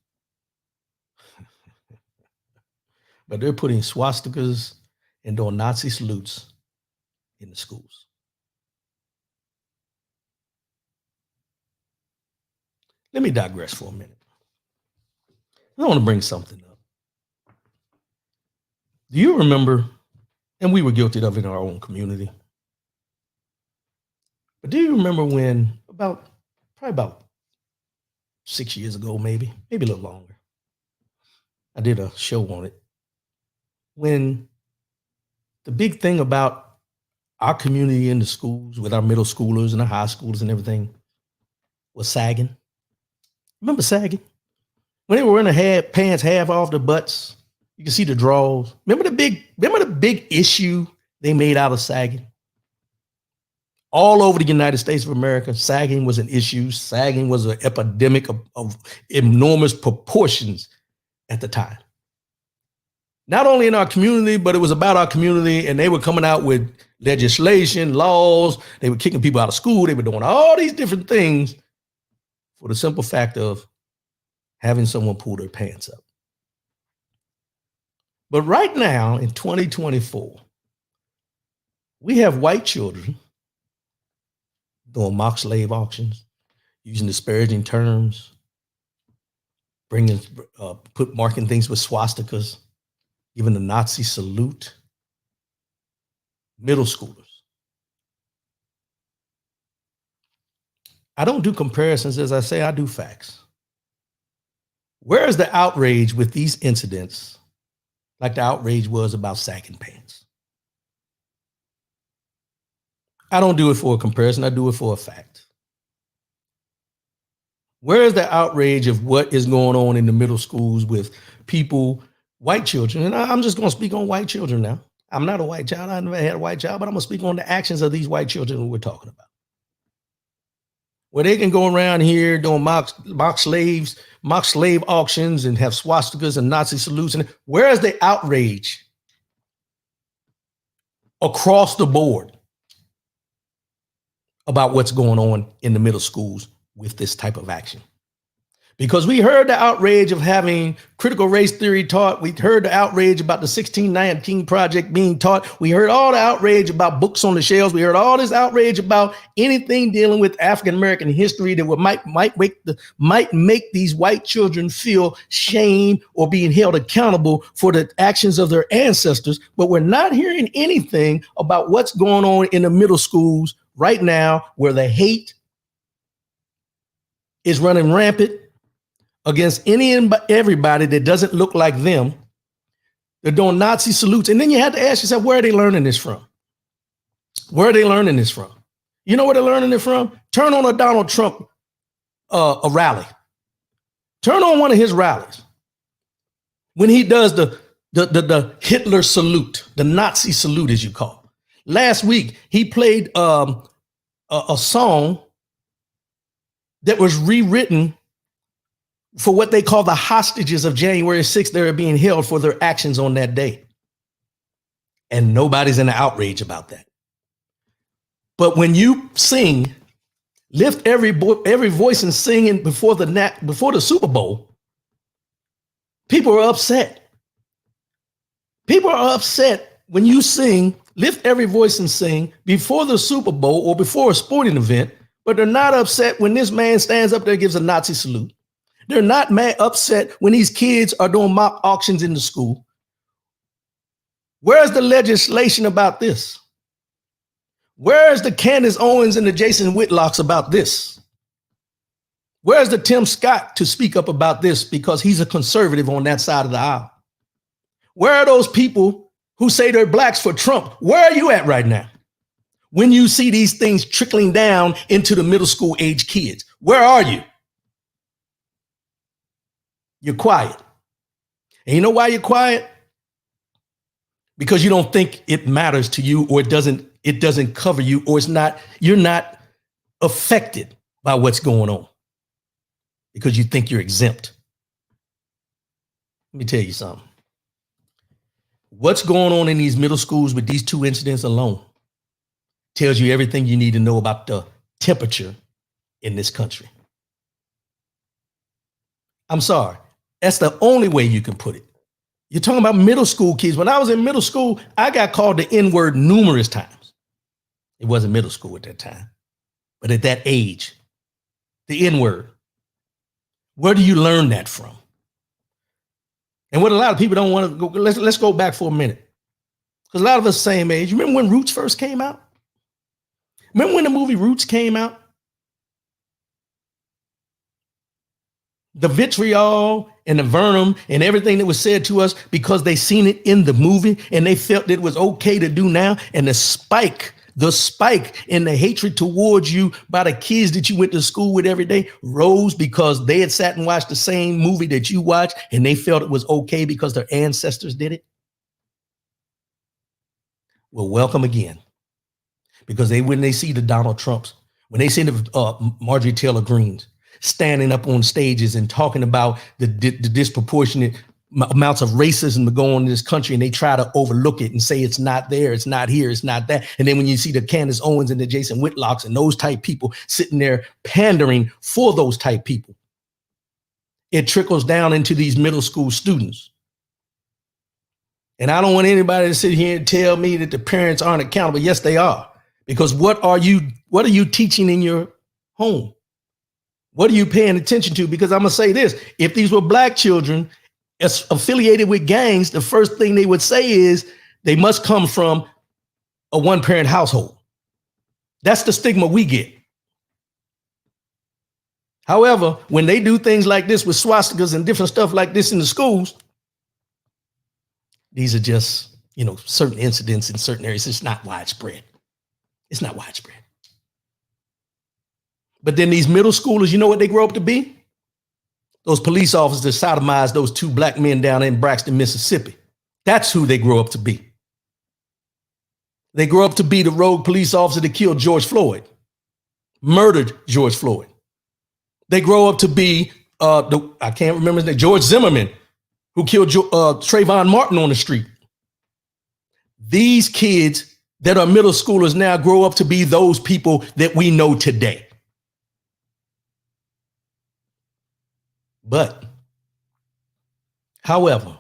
but they're putting swastikas and doing Nazi salutes in the schools. Let me digress for a minute. I want to bring something up. Do you remember, and we were guilty of it in our own community, but do you remember when probably about 6 years ago, maybe a little longer, I did a show on it, when the big thing about our community in the schools with our middle schoolers and our high schoolers and everything was sagging. Remember sagging? When they were wearing the pants half off the butts, you can see the draws. Remember the big issue they made out of sagging? All over the United States of America, sagging was an issue. Sagging was an epidemic of enormous proportions at the time. Not only in our community, but it was about our community, and they were coming out with legislation, laws. They were kicking people out of school. They were doing all these different things for the simple fact of having someone pull their pants up. But right now in 2024, we have white children doing mock slave auctions, using disparaging terms, marking things with swastikas, giving the Nazi salute. Middle schoolers. I don't do comparisons, as I say, I do facts. Where is the outrage with these incidents, like the outrage was about sagging pants? I don't do it for a comparison, I do it for a fact. Where is the outrage of what is going on in the middle schools with people, white children? And I'm just going to speak on white children now. I'm not a white child, I never had a white child, but I'm going to speak on the actions of these white children who we're talking about. Where they can go around here doing mock slave auctions and have swastikas and Nazi salutes. And where is the outrage across the board about what's going on in the middle schools with this type of action? Because we heard the outrage of having critical race theory taught. We heard the outrage about the 1619 Project being taught. We heard all the outrage about books on the shelves. We heard all this outrage about anything dealing with African-American history that might make these white children feel shame or being held accountable for the actions of their ancestors. But we're not hearing anything about what's going on in the middle schools right now, where the hate is running rampant against any and everybody that doesn't look like them. They're doing Nazi salutes. And then you have to ask yourself, where are they learning this from? Where are they learning this from? You know where they're learning it from? Turn on a Donald Trump a rally. Turn on one of his rallies. When he does the Hitler salute, the Nazi salute, as you call it. Last week, he played a song that was rewritten for what they call the hostages of January 6th. They are being held for their actions on that day. And nobody's in the outrage about that. But when you sing, lift every voice and sing before the Super Bowl, people are upset. People are upset when you sing lift every voice and sing before the Super Bowl or before a sporting event, but they're not upset when this man stands up there and gives a Nazi salute. They're not upset when these kids are doing mock auctions in the school. Where's the legislation about this? Where's the Candace Owens and the Jason Whitlocks about this? Where's the Tim Scott to speak up about this because he's a conservative on that side of the aisle? Where are those people who say they're blacks for Trump? Where are you at right now? When you see these things trickling down into the middle school age kids, where are you? You're quiet. And you know why you're quiet? Because you don't think it matters to you, or it doesn't cover you, or you're not affected by what's going on because you think you're exempt. Let me tell you something. What's going on in these middle schools with these two incidents alone tells you everything you need to know about the temperature in this country. I'm sorry. That's the only way you can put it. You're talking about middle school kids. When I was in middle school, I got called the N-word numerous times. It wasn't middle school at that time, but at that age, the N-word. Where do you learn that from? And what a lot of people don't want to go, let's go back for a minute. Because a lot of us same age. You remember when Roots first came out? Remember when the movie Roots came out? The vitriol and the venom and everything that was said to us because they seen it in the movie and they felt it was okay to do now. And the spike in the hatred towards you by the kids that you went to school with every day rose because they had sat and watched the same movie that you watched and they felt it was okay because their ancestors did it. Well, welcome again. Because when they see the Donald Trumps, when they see the Marjorie Taylor Greens standing up on stages and talking about the disproportionate amounts of racism going on in this country, and they try to overlook it and say it's not there, it's not here, it's not that. And then when you see the Candace Owens and the Jason Whitlocks and those type people sitting there pandering for those type people, it trickles down into these middle school students. And I don't want anybody to sit here and tell me that the parents aren't accountable. Yes, they are. Because what are you teaching in your home? What are you paying attention to? Because I'm going to say this, if these were black children affiliated with gangs, the first thing they would say is they must come from a one-parent household. That's the stigma we get. However, when they do things like this with swastikas and different stuff like this in the schools, these are just, certain incidents in certain areas. It's not widespread. It's not widespread. But then these middle schoolers, you know what they grow up to be? Those police officers that sodomized those two black men down in Braxton, Mississippi. That's who they grow up to be. They grow up to be the rogue police officer that killed George Floyd, murdered George Floyd. They grow up to be, I can't remember his name, George Zimmerman, who killed Trayvon Martin on the street. These kids that are middle schoolers now grow up to be those people that we know today. But, however,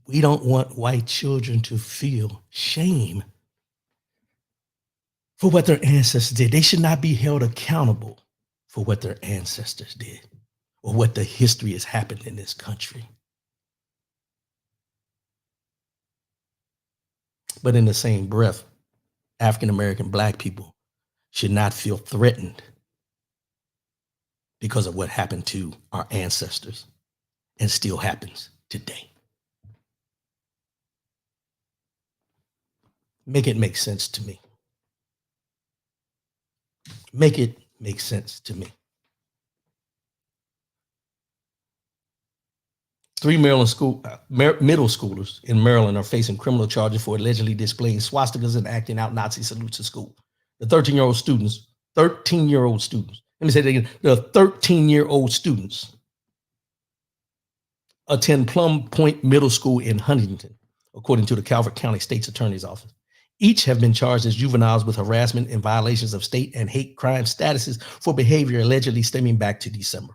we don't want white children to feel shame for what their ancestors did. They should not be held accountable for what their ancestors did or what the history has happened in this country. But in the same breath, African-American black people should not feel threatened because of what happened to our ancestors and still happens today. Make it make sense to me. Make it make sense to me. 3 middle schoolers in Maryland are facing criminal charges for allegedly displaying swastikas and acting out Nazi salutes at school. The 13-year-old students, let me say that again, the 13-year-old students attend Plum Point Middle School in Huntington, according to the Calvert County State's Attorney's Office. Each have been charged as juveniles with harassment and violations of state and hate crime statuses for behavior allegedly stemming back to December.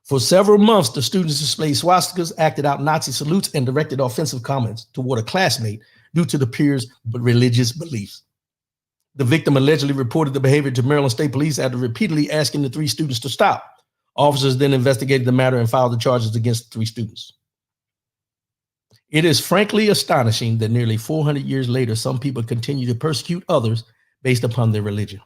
For several months, the students displayed swastikas, acted out Nazi salutes, and directed offensive comments toward a classmate due to the peers' religious beliefs. The victim allegedly reported the behavior to Maryland State Police after repeatedly asking the three students to stop. Officers then investigated the matter and filed the charges against the three students. It is frankly astonishing that nearly 400 years later, some people continue to persecute others based upon their religion,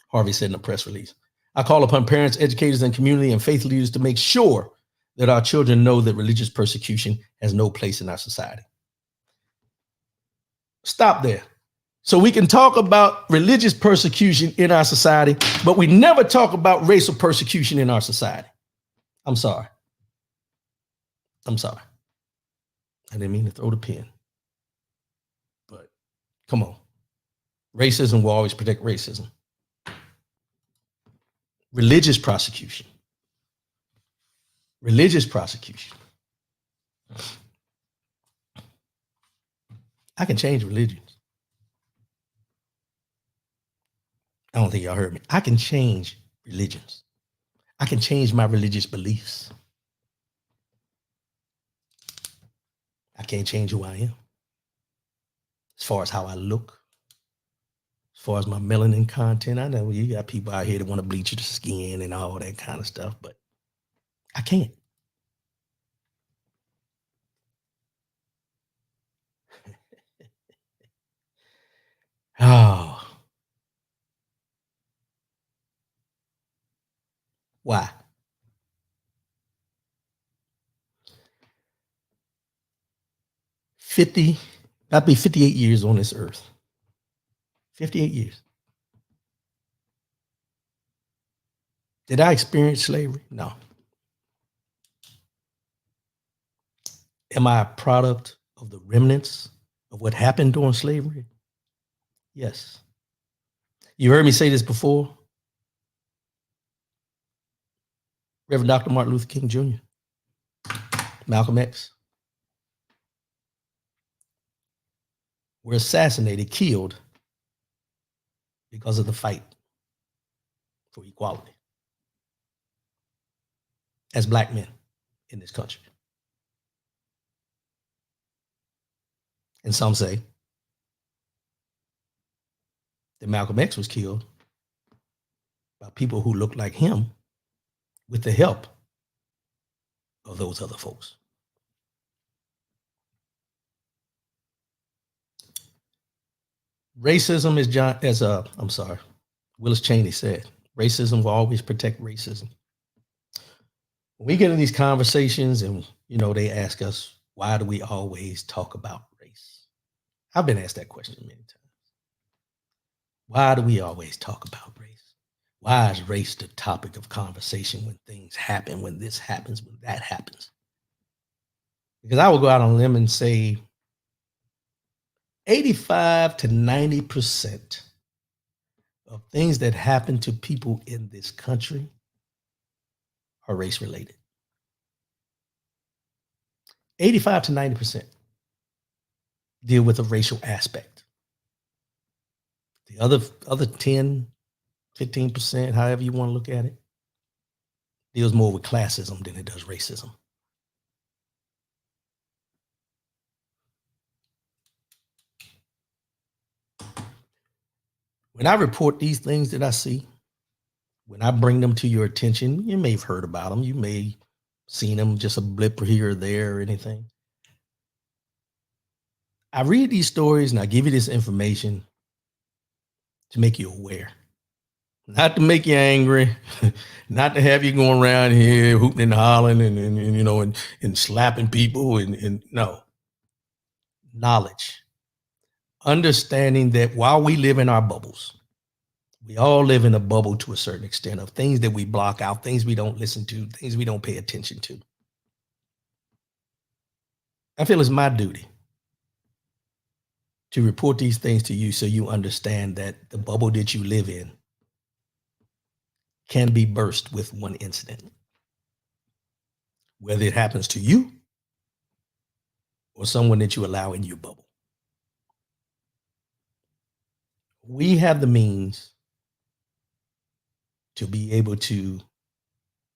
Harvey said in a press release. I call upon parents, educators, and community and faith leaders to make sure that our children know that religious persecution has no place in our society. Stop there. So we can talk about religious persecution in our society, but we never talk about racial persecution in our society. I'm sorry. I'm sorry. I didn't mean to throw the pen. But come on. Racism will always protect racism. Religious prosecution. Religious prosecution. I can change religions. I don't think y'all heard me. I can change religions. I can change my religious beliefs. I can't change who I am. As far as how I look, as far as my melanin content, I know you got people out here that want to bleach your skin and all that kind of stuff, but I can't. Oh. Why? I'd be 58 years on this earth. 58 years. Did I experience slavery? No. Am I a product of the remnants of what happened during slavery? Yes. You heard me say this before. Reverend Dr. Martin Luther King Jr., Malcolm X, were assassinated, killed because of the fight for equality as Black men in this country. And some say that Malcolm X was killed by people who looked like him with the help of those other folks. Racism is Willis Cheney said, racism will always protect racism. When we get into these conversations and, they ask us, why do we always talk about race? I've been asked that question many times. Why do we always talk about race? Why is race the topic of conversation when things happen, when this happens, when that happens? Because I will go out on a limb and say 85 to 90% of things that happen to people in this country are race related. 85 to 90% deal with a racial aspect. The other 10, 15%, however you want to look at it, deals more with classism than it does racism. When I report these things that I see, when I bring them to your attention, you may have heard about them. You may have seen them, just a blip here or there or anything. I read these stories and I give you this information to make you aware. Not to make you angry, not to have you going around here hooting and hollering and slapping people and no. Knowledge. Understanding that while we live in our bubbles, we all live in a bubble to a certain extent of things that we block out, things we don't listen to, things we don't pay attention to. I feel it's my duty to report these things to you so you understand that the bubble that you live in can be burst with one incident. Whether it happens to you or someone that you allow in your bubble. We have the means to be able to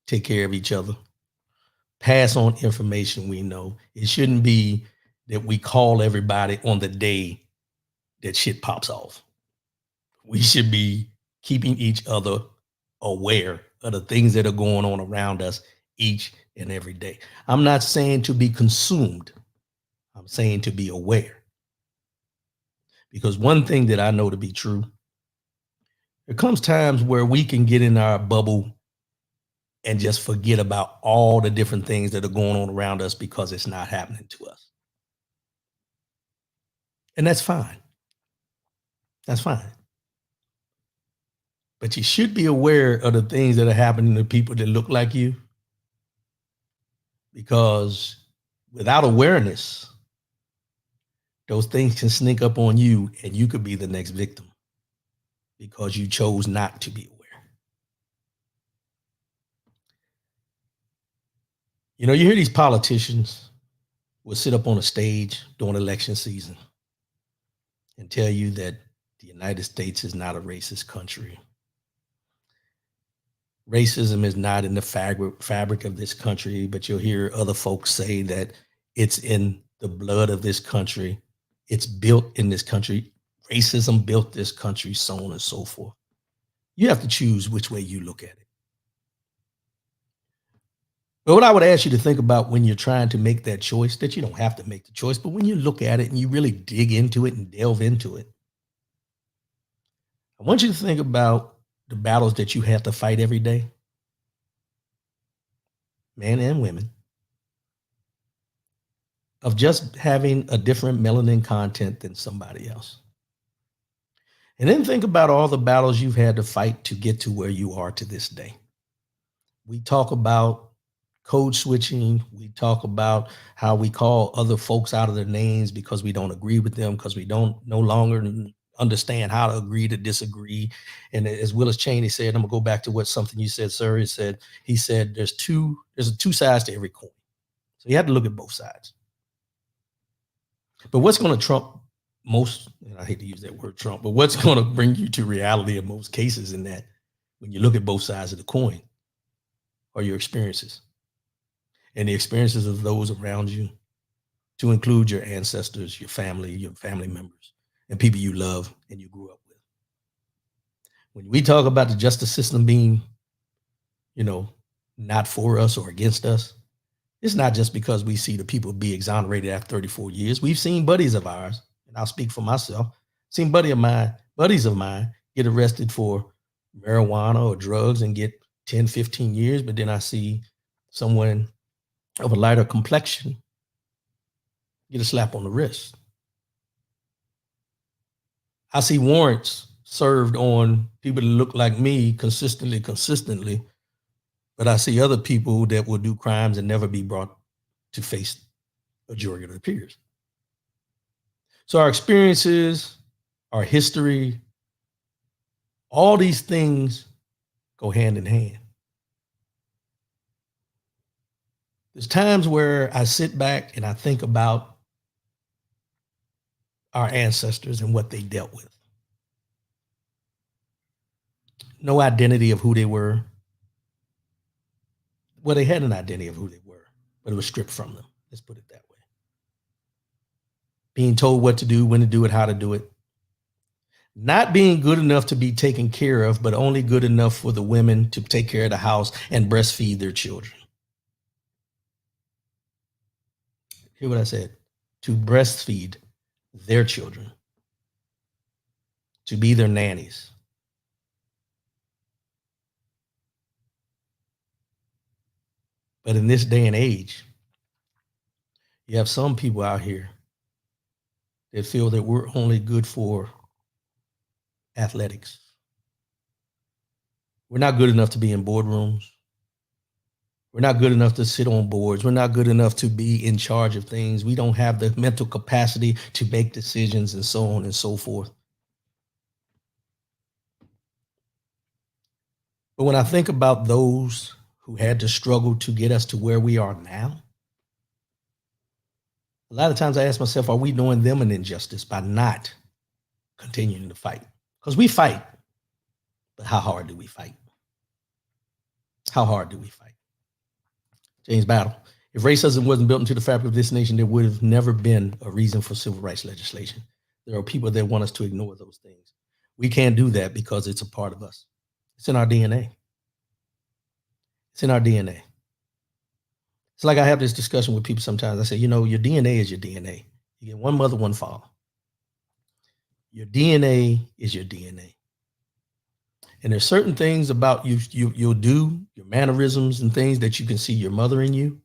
take care of each other, pass on information we know. It shouldn't be that we call everybody on the day that shit pops off. We should be keeping each other aware of the things that are going on around us each and every day. I'm not saying to be consumed, I'm saying to be aware. Because one thing that I know to be true, there comes times where we can get in our bubble and just forget about all the different things that are going on around us because it's not happening to us. And that's fine. That's fine. But you should be aware of the things that are happening to people that look like you, because without awareness, those things can sneak up on you and you could be the next victim because you chose not to be aware. You know, you hear these politicians will sit up on a stage during election season and tell you that the United States is not a racist country. Racism is not in the fabric of this country, but you'll hear other folks say that it's in the blood of this country. It's built in this country. Racism built this country, so on and so forth. You have to choose which way you look at it. But what I would ask you to think about when you're trying to make that choice, that you don't have to make the choice, but when you look at it and you really dig into it and delve into it, I want you to think about the battles that you have to fight every day, men and women, of just having a different melanin content than somebody else. And then think about all the battles you've had to fight to get to where you are to this day. We talk about code switching. We talk about how we call other folks out of their names because we don't agree with them, because we don't no longer understand how to agree to disagree. And as Willis Cheney said, I'm gonna go back to what something you said, sir. He said there's two sides to every coin. So you have to look at both sides. But what's going to trump most, and I hate to use that word Trump, but what's going to bring you to reality in most cases in that when you look at both sides of the coin are your experiences and the experiences of those around you, to include your ancestors, your family members, and people you love and you grew up with. When we talk about the justice system being, not for us or against us, it's not just because we see the people be exonerated after 34 years. We've seen buddies of ours, and I'll speak for myself, seen buddies of mine get arrested for marijuana or drugs and get 10, 15 years. But then I see someone of a lighter complexion get a slap on the wrist. I see warrants served on people that look like me consistently, but I see other people that will do crimes and never be brought to face a jury of their peers. So our experiences, our history, all these things go hand in hand. There's times where I sit back and I think about our ancestors and what they dealt with. No identity of who they were. Well, they had an identity of who they were, but it was stripped from them. Let's put it that way. Being told what to do, when to do it, how to do it. Not being good enough to be taken care of, but only good enough for the women to take care of the house and breastfeed their children. Hear what I said? To breastfeed their children, to be their nannies. But in this day and age, you have some people out here that feel that we're only good for athletics. We're not good enough to be in boardrooms. We're not good enough to sit on boards. We're not good enough to be in charge of things. We don't have the mental capacity to make decisions and so on and so forth. But when I think about those who had to struggle to get us to where we are now, a lot of times I ask myself, are we doing them an injustice by not continuing to fight? Because we fight, but how hard do we fight? How hard do we fight? James Battle. If racism wasn't built into the fabric of this nation, there would have never been a reason for civil rights legislation. There are people that want us to ignore those things. We can't do that because it's a part of us. It's in our DNA. It's in our DNA. It's like I have this discussion with people sometimes. I say, your DNA is your DNA. You get one mother, one father. Your DNA is your DNA. And there's certain things about you'll do, your mannerisms and things that you can see your mother in you.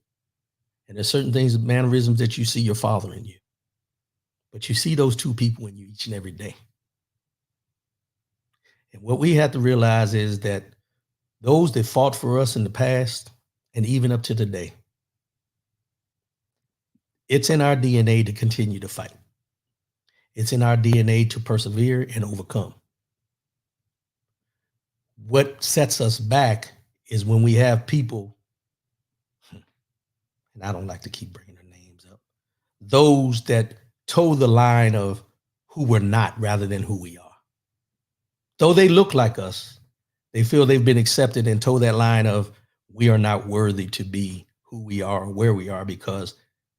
And there's certain things, mannerisms that you see your father in you. But you see those two people in you each and every day. And what we have to realize is that those that fought for us in the past and even up to today, it's in our DNA to continue to fight. It's in our DNA to persevere and overcome. What sets us back is when we have people, and I don't like to keep bringing their names up, those that toe the line of who we're not rather than who we are. Though they look like us, they feel they've been accepted and toe that line of we are not worthy to be who we are or where we are because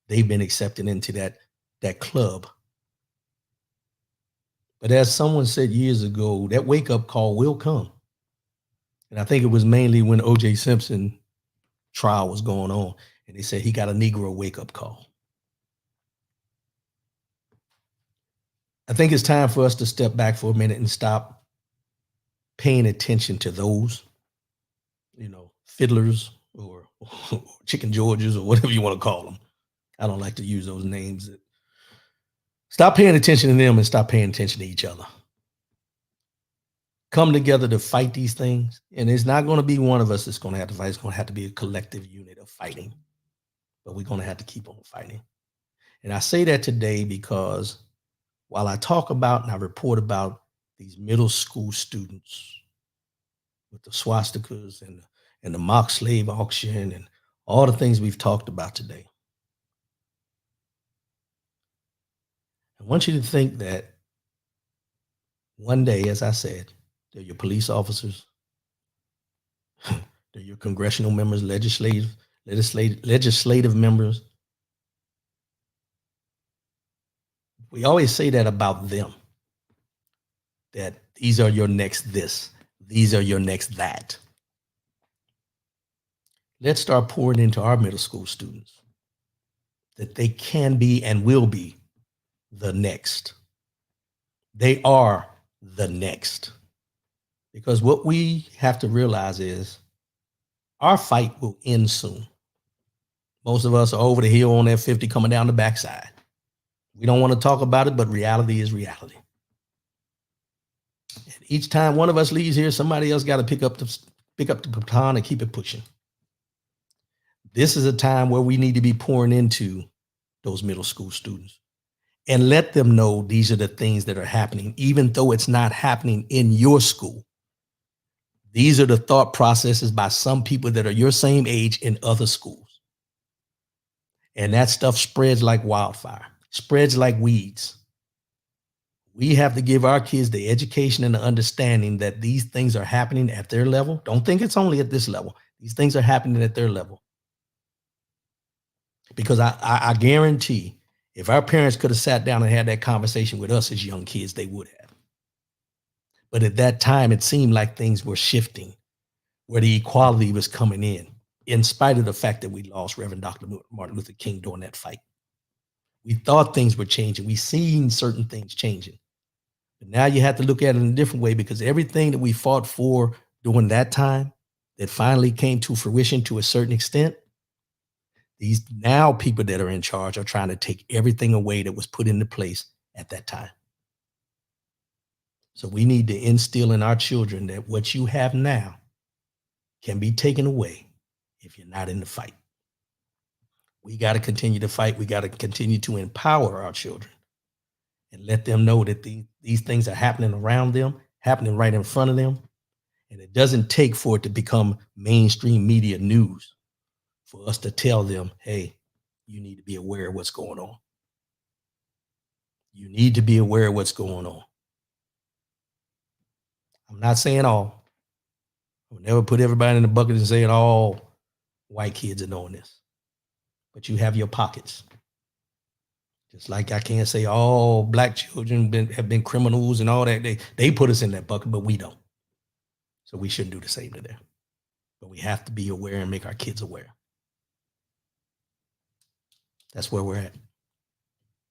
they've been accepted into that club. But as someone said years ago, that wake-up call will come. And I think it was mainly when O.J. Simpson trial was going on, and they said he got a Negro wake-up call. I think it's time for us to step back for a minute and stop paying attention to those, fiddlers or chicken Georges or whatever you want to call them. I don't like to use those names. Stop paying attention to them and stop paying attention to each other. Come together to fight these things. And it's not going to be one of us that's going to have to fight. It's going to have to be a collective unit of fighting. But we're going to have to keep on fighting. And I say that today because while I talk about and I report about these middle school students with the swastikas and the mock slave auction and all the things we've talked about today, I want you to think that one day, as I said, they're your police officers, they're your congressional members, legislative members. We always say that about them, that these are your next this, these are your next that. Let's start pouring into our middle school students that they can be and will be the next. They are the next. Because what we have to realize is our fight will end soon. Most of us are over the hill on that 50 coming down the backside. We don't want to talk about it, but reality is reality. And each time one of us leaves here, somebody else got to pick up the baton and keep it pushing. This is a time where we need to be pouring into those middle school students and let them know these are the things that are happening, even though it's not happening in your school. These are the thought processes by some people that are your same age in other schools. And that stuff spreads like wildfire, spreads like weeds. We have to give our kids the education and the understanding that these things are happening at their level. Don't think it's only at this level. These things are happening at their level. Because I guarantee if our parents could have sat down and had that conversation with us as young kids, they would have. But at that time, it seemed like things were shifting, where the equality was coming in spite of the fact that we lost Reverend Dr. Martin Luther King during that fight. We thought things were changing. We seen certain things changing. But now you have to look at it in a different way, because everything that we fought for during that time that finally came to fruition to a certain extent, these now people that are in charge are trying to take everything away that was put into place at that time. So we need to instill in our children that what you have now can be taken away if you're not in the fight. We got to continue to fight. We got to continue to empower our children and let them know that these things are happening around them, happening right in front of them. And it doesn't take for it to become mainstream media news for us to tell them, hey, you need to be aware of what's going on. You need to be aware of what's going on. I'm not saying all. We'll never put everybody in the bucket and say all white kids are doing this. But you have your pockets. Just like I can't say all black children have been criminals and all that. They put us in that bucket, but we don't. So we shouldn't do the same to them. But we have to be aware and make our kids aware. That's where we're at.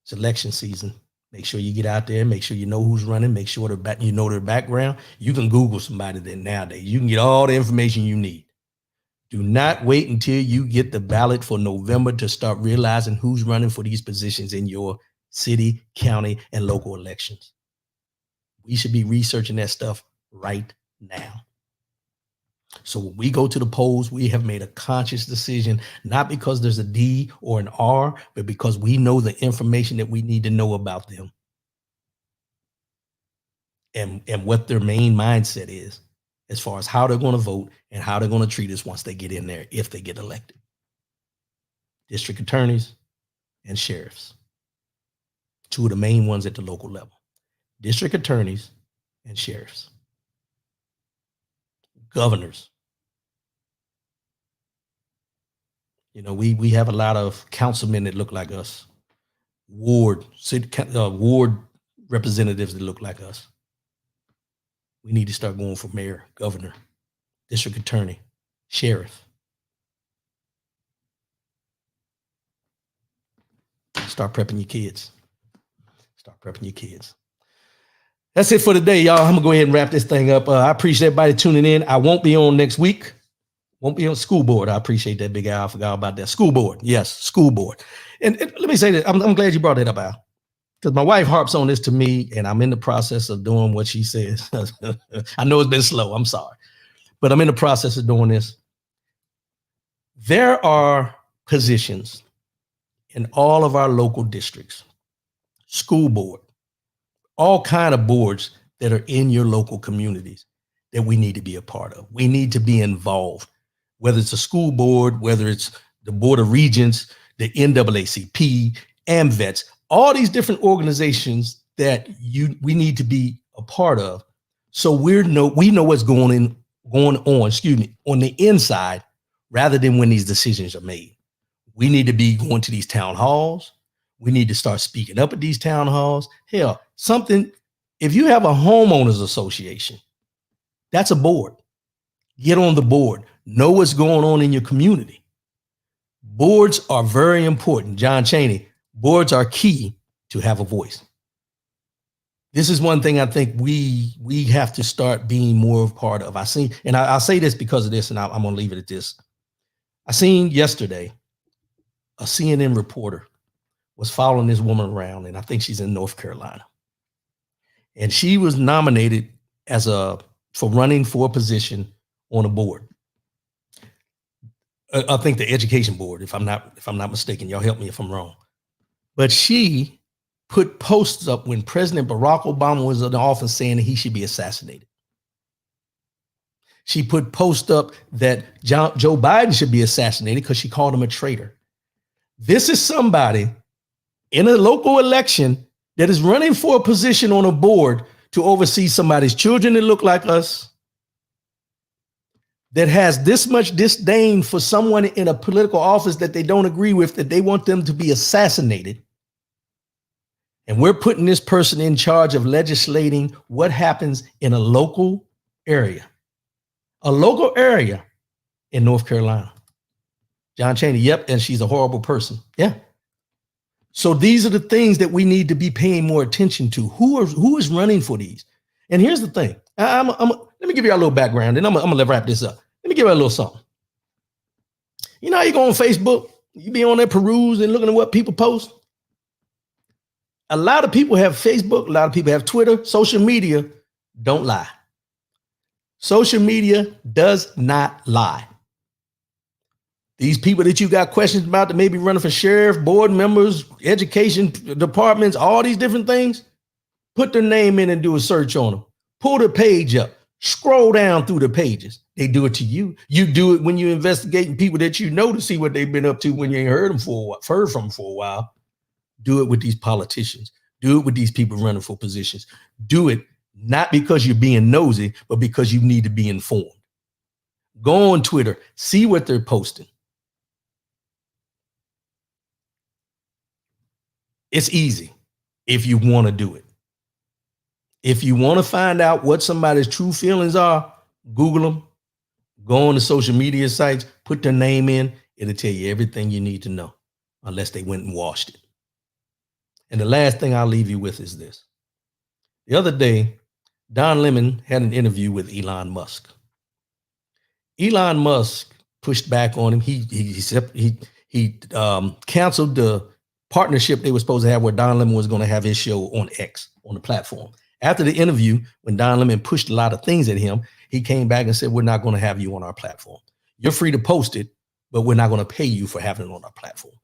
It's election season. Make sure you get out there. Make sure you know who's running. Make sure you know their background. You can Google somebody that nowadays. You can get all the information you need. Do not wait until you get the ballot for November to start realizing who's running for these positions in your city, county, and local elections. We should be researching that stuff right now. So when we go to the polls, we have made a conscious decision, not because there's a D or an R, but because we know the information that we need to know about them and what their main mindset is as far as how they're going to vote and how they're going to treat us once they get in there, if they get elected. District attorneys and sheriffs, two of the main ones at the local level. District attorneys and sheriffs. Governors. You know, we have a lot of councilmen that look like us. Ward representatives that look like us. We need to start going for mayor, governor, district attorney, sheriff. Start prepping your kids. Start prepping your kids. That's it for today, y'all. I'm gonna go ahead and wrap this thing up. I appreciate everybody tuning in. I won't be on next week. Won't be on school board. I appreciate that, Big Al. I forgot about that. School board. Yes, school board. And let me say this. I'm glad you brought that up, Al. Because my wife harps on this to me, and I'm in the process of doing what she says. I know it's been slow. I'm sorry. But I'm in the process of doing this. There are positions in all of our local districts, school board, all kind of boards that are in your local communities that we need to be a part of. We need to be involved, whether it's a school board, whether it's the Board of Regents, the NAACP, AMVETS, all these different organizations that we need to be a part of. So we know what's going on, on the inside, rather than when these decisions are made. We need to be going to these town halls. We need to start speaking up at these town halls. Hell, if you have a homeowners association, that's a board. Get on the board. Know what's going on in your community. Boards are very important. John Chaney, boards are key to have a voice. This is one thing I think we have to start being more of part of. I'll say this because of this, and I'm going to leave it at this. I seen yesterday a CNN reporter was following this woman around, and I think she's in North Carolina. And she was nominated for running for a position on a board. I think the education board, if I'm not mistaken. Y'all help me if I'm wrong. But she put posts up when President Barack Obama was in office saying that he should be assassinated. She put posts up that Joe Biden should be assassinated because she called him a traitor. This is somebody in a local election that is running for a position on a board to oversee somebody's children that look like us, that has this much disdain for someone in a political office that they don't agree with, that they want them to be assassinated. And we're putting this person in charge of legislating what happens in a local area in North Carolina. John Chaney, yep, and she's a horrible person. Yeah. So these are the things that we need to be paying more attention to. Who is running for these? And here's the thing. Let me give you a little background, and I'm gonna wrap this up. Let me give you a little something. You know how you go on Facebook, you be on there peruse and looking at what people post? A lot of people have Facebook, a lot of people have Twitter. Social media don't lie. Social media does not lie. These people that you got questions about that may be running for sheriff, board members, education departments, all these different things, put their name in and do a search on them. Pull the page up, scroll down through the pages. They do it to you. You do it when you're investigating people that you know to see what they've been up to when you ain't heard from them for a while. Do it with these politicians. Do it with these people running for positions. Do it not because you're being nosy, but because you need to be informed. Go on Twitter, see what they're posting. It's easy if you want to do it. If you want to find out what somebody's true feelings are, Google them, go on the social media sites, put their name in, it'll tell you everything you need to know, unless they went and washed it. And the last thing I'll leave you with is this. The other day, Don Lemon had an interview with Elon Musk. Elon Musk pushed back on him. He canceled the partnership they were supposed to have where Don Lemon was going to have his show on X, on the platform. After the interview, when Don Lemon pushed a lot of things at him, he came back and said, we're not going to have you on our platform. You're free to post it, but we're not going to pay you for having it on our platform.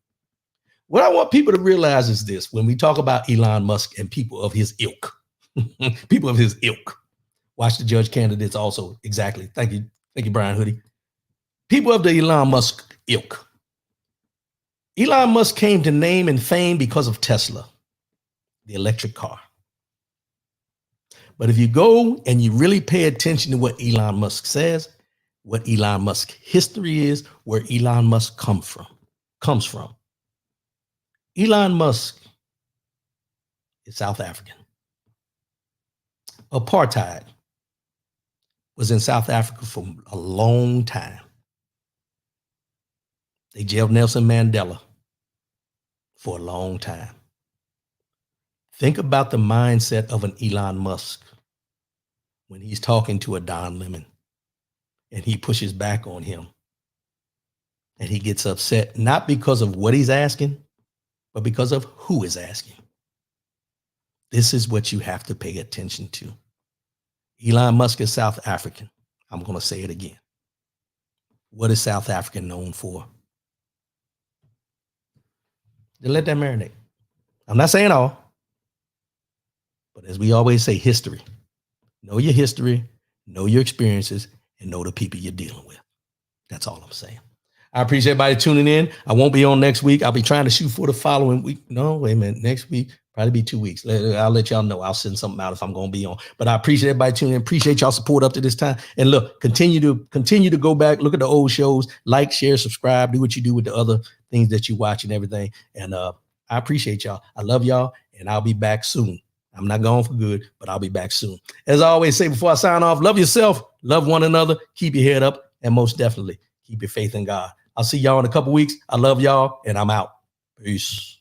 What I want people to realize is this: when we talk about Elon Musk and people of his ilk, people of his ilk, watch the judge candidates also. Exactly. Thank you. Thank you, Brian Hoodie. People of the Elon Musk ilk. Elon Musk came to name and fame because of Tesla, the electric car. But if you go and you really pay attention to what Elon Musk says, what Elon Musk history is, where Elon Musk comes from. Elon Musk is South African. Apartheid was in South Africa for a long time. They jailed Nelson Mandela for a long time. Think about the mindset of an Elon Musk when he's talking to a Don Lemon and he pushes back on him and he gets upset, not because of what he's asking, but because of who is asking. This is what you have to pay attention to. Elon Musk is South African. I'm going to say it again. What is South Africa known for? Then let that marinate. I'm not saying all, but as we always say, history. Know your history, know your experiences, and know the people you're dealing with. That's all I'm saying. I appreciate everybody tuning in. I won't be on next week. I'll be trying to shoot for the following week. No, wait a minute. Next week, probably be 2 weeks. I'll let y'all know. I'll send something out if I'm going to be on. But I appreciate everybody tuning in. Appreciate y'all support up to this time. And look, continue to go back, look at the old shows, like, share, subscribe, do what you do with the other things that you watch and everything. And I appreciate y'all. I love y'all, and I'll be back soon. I'm not gone for good, but I'll be back soon. As I always say before I sign off, love yourself, love one another, keep your head up, and most definitely keep your faith in God. I'll see y'all in a couple weeks. I love y'all, and I'm out. Peace.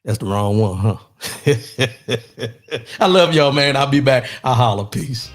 That's the wrong one, huh? I love y'all, man. I'll be back. I'll holler. Peace.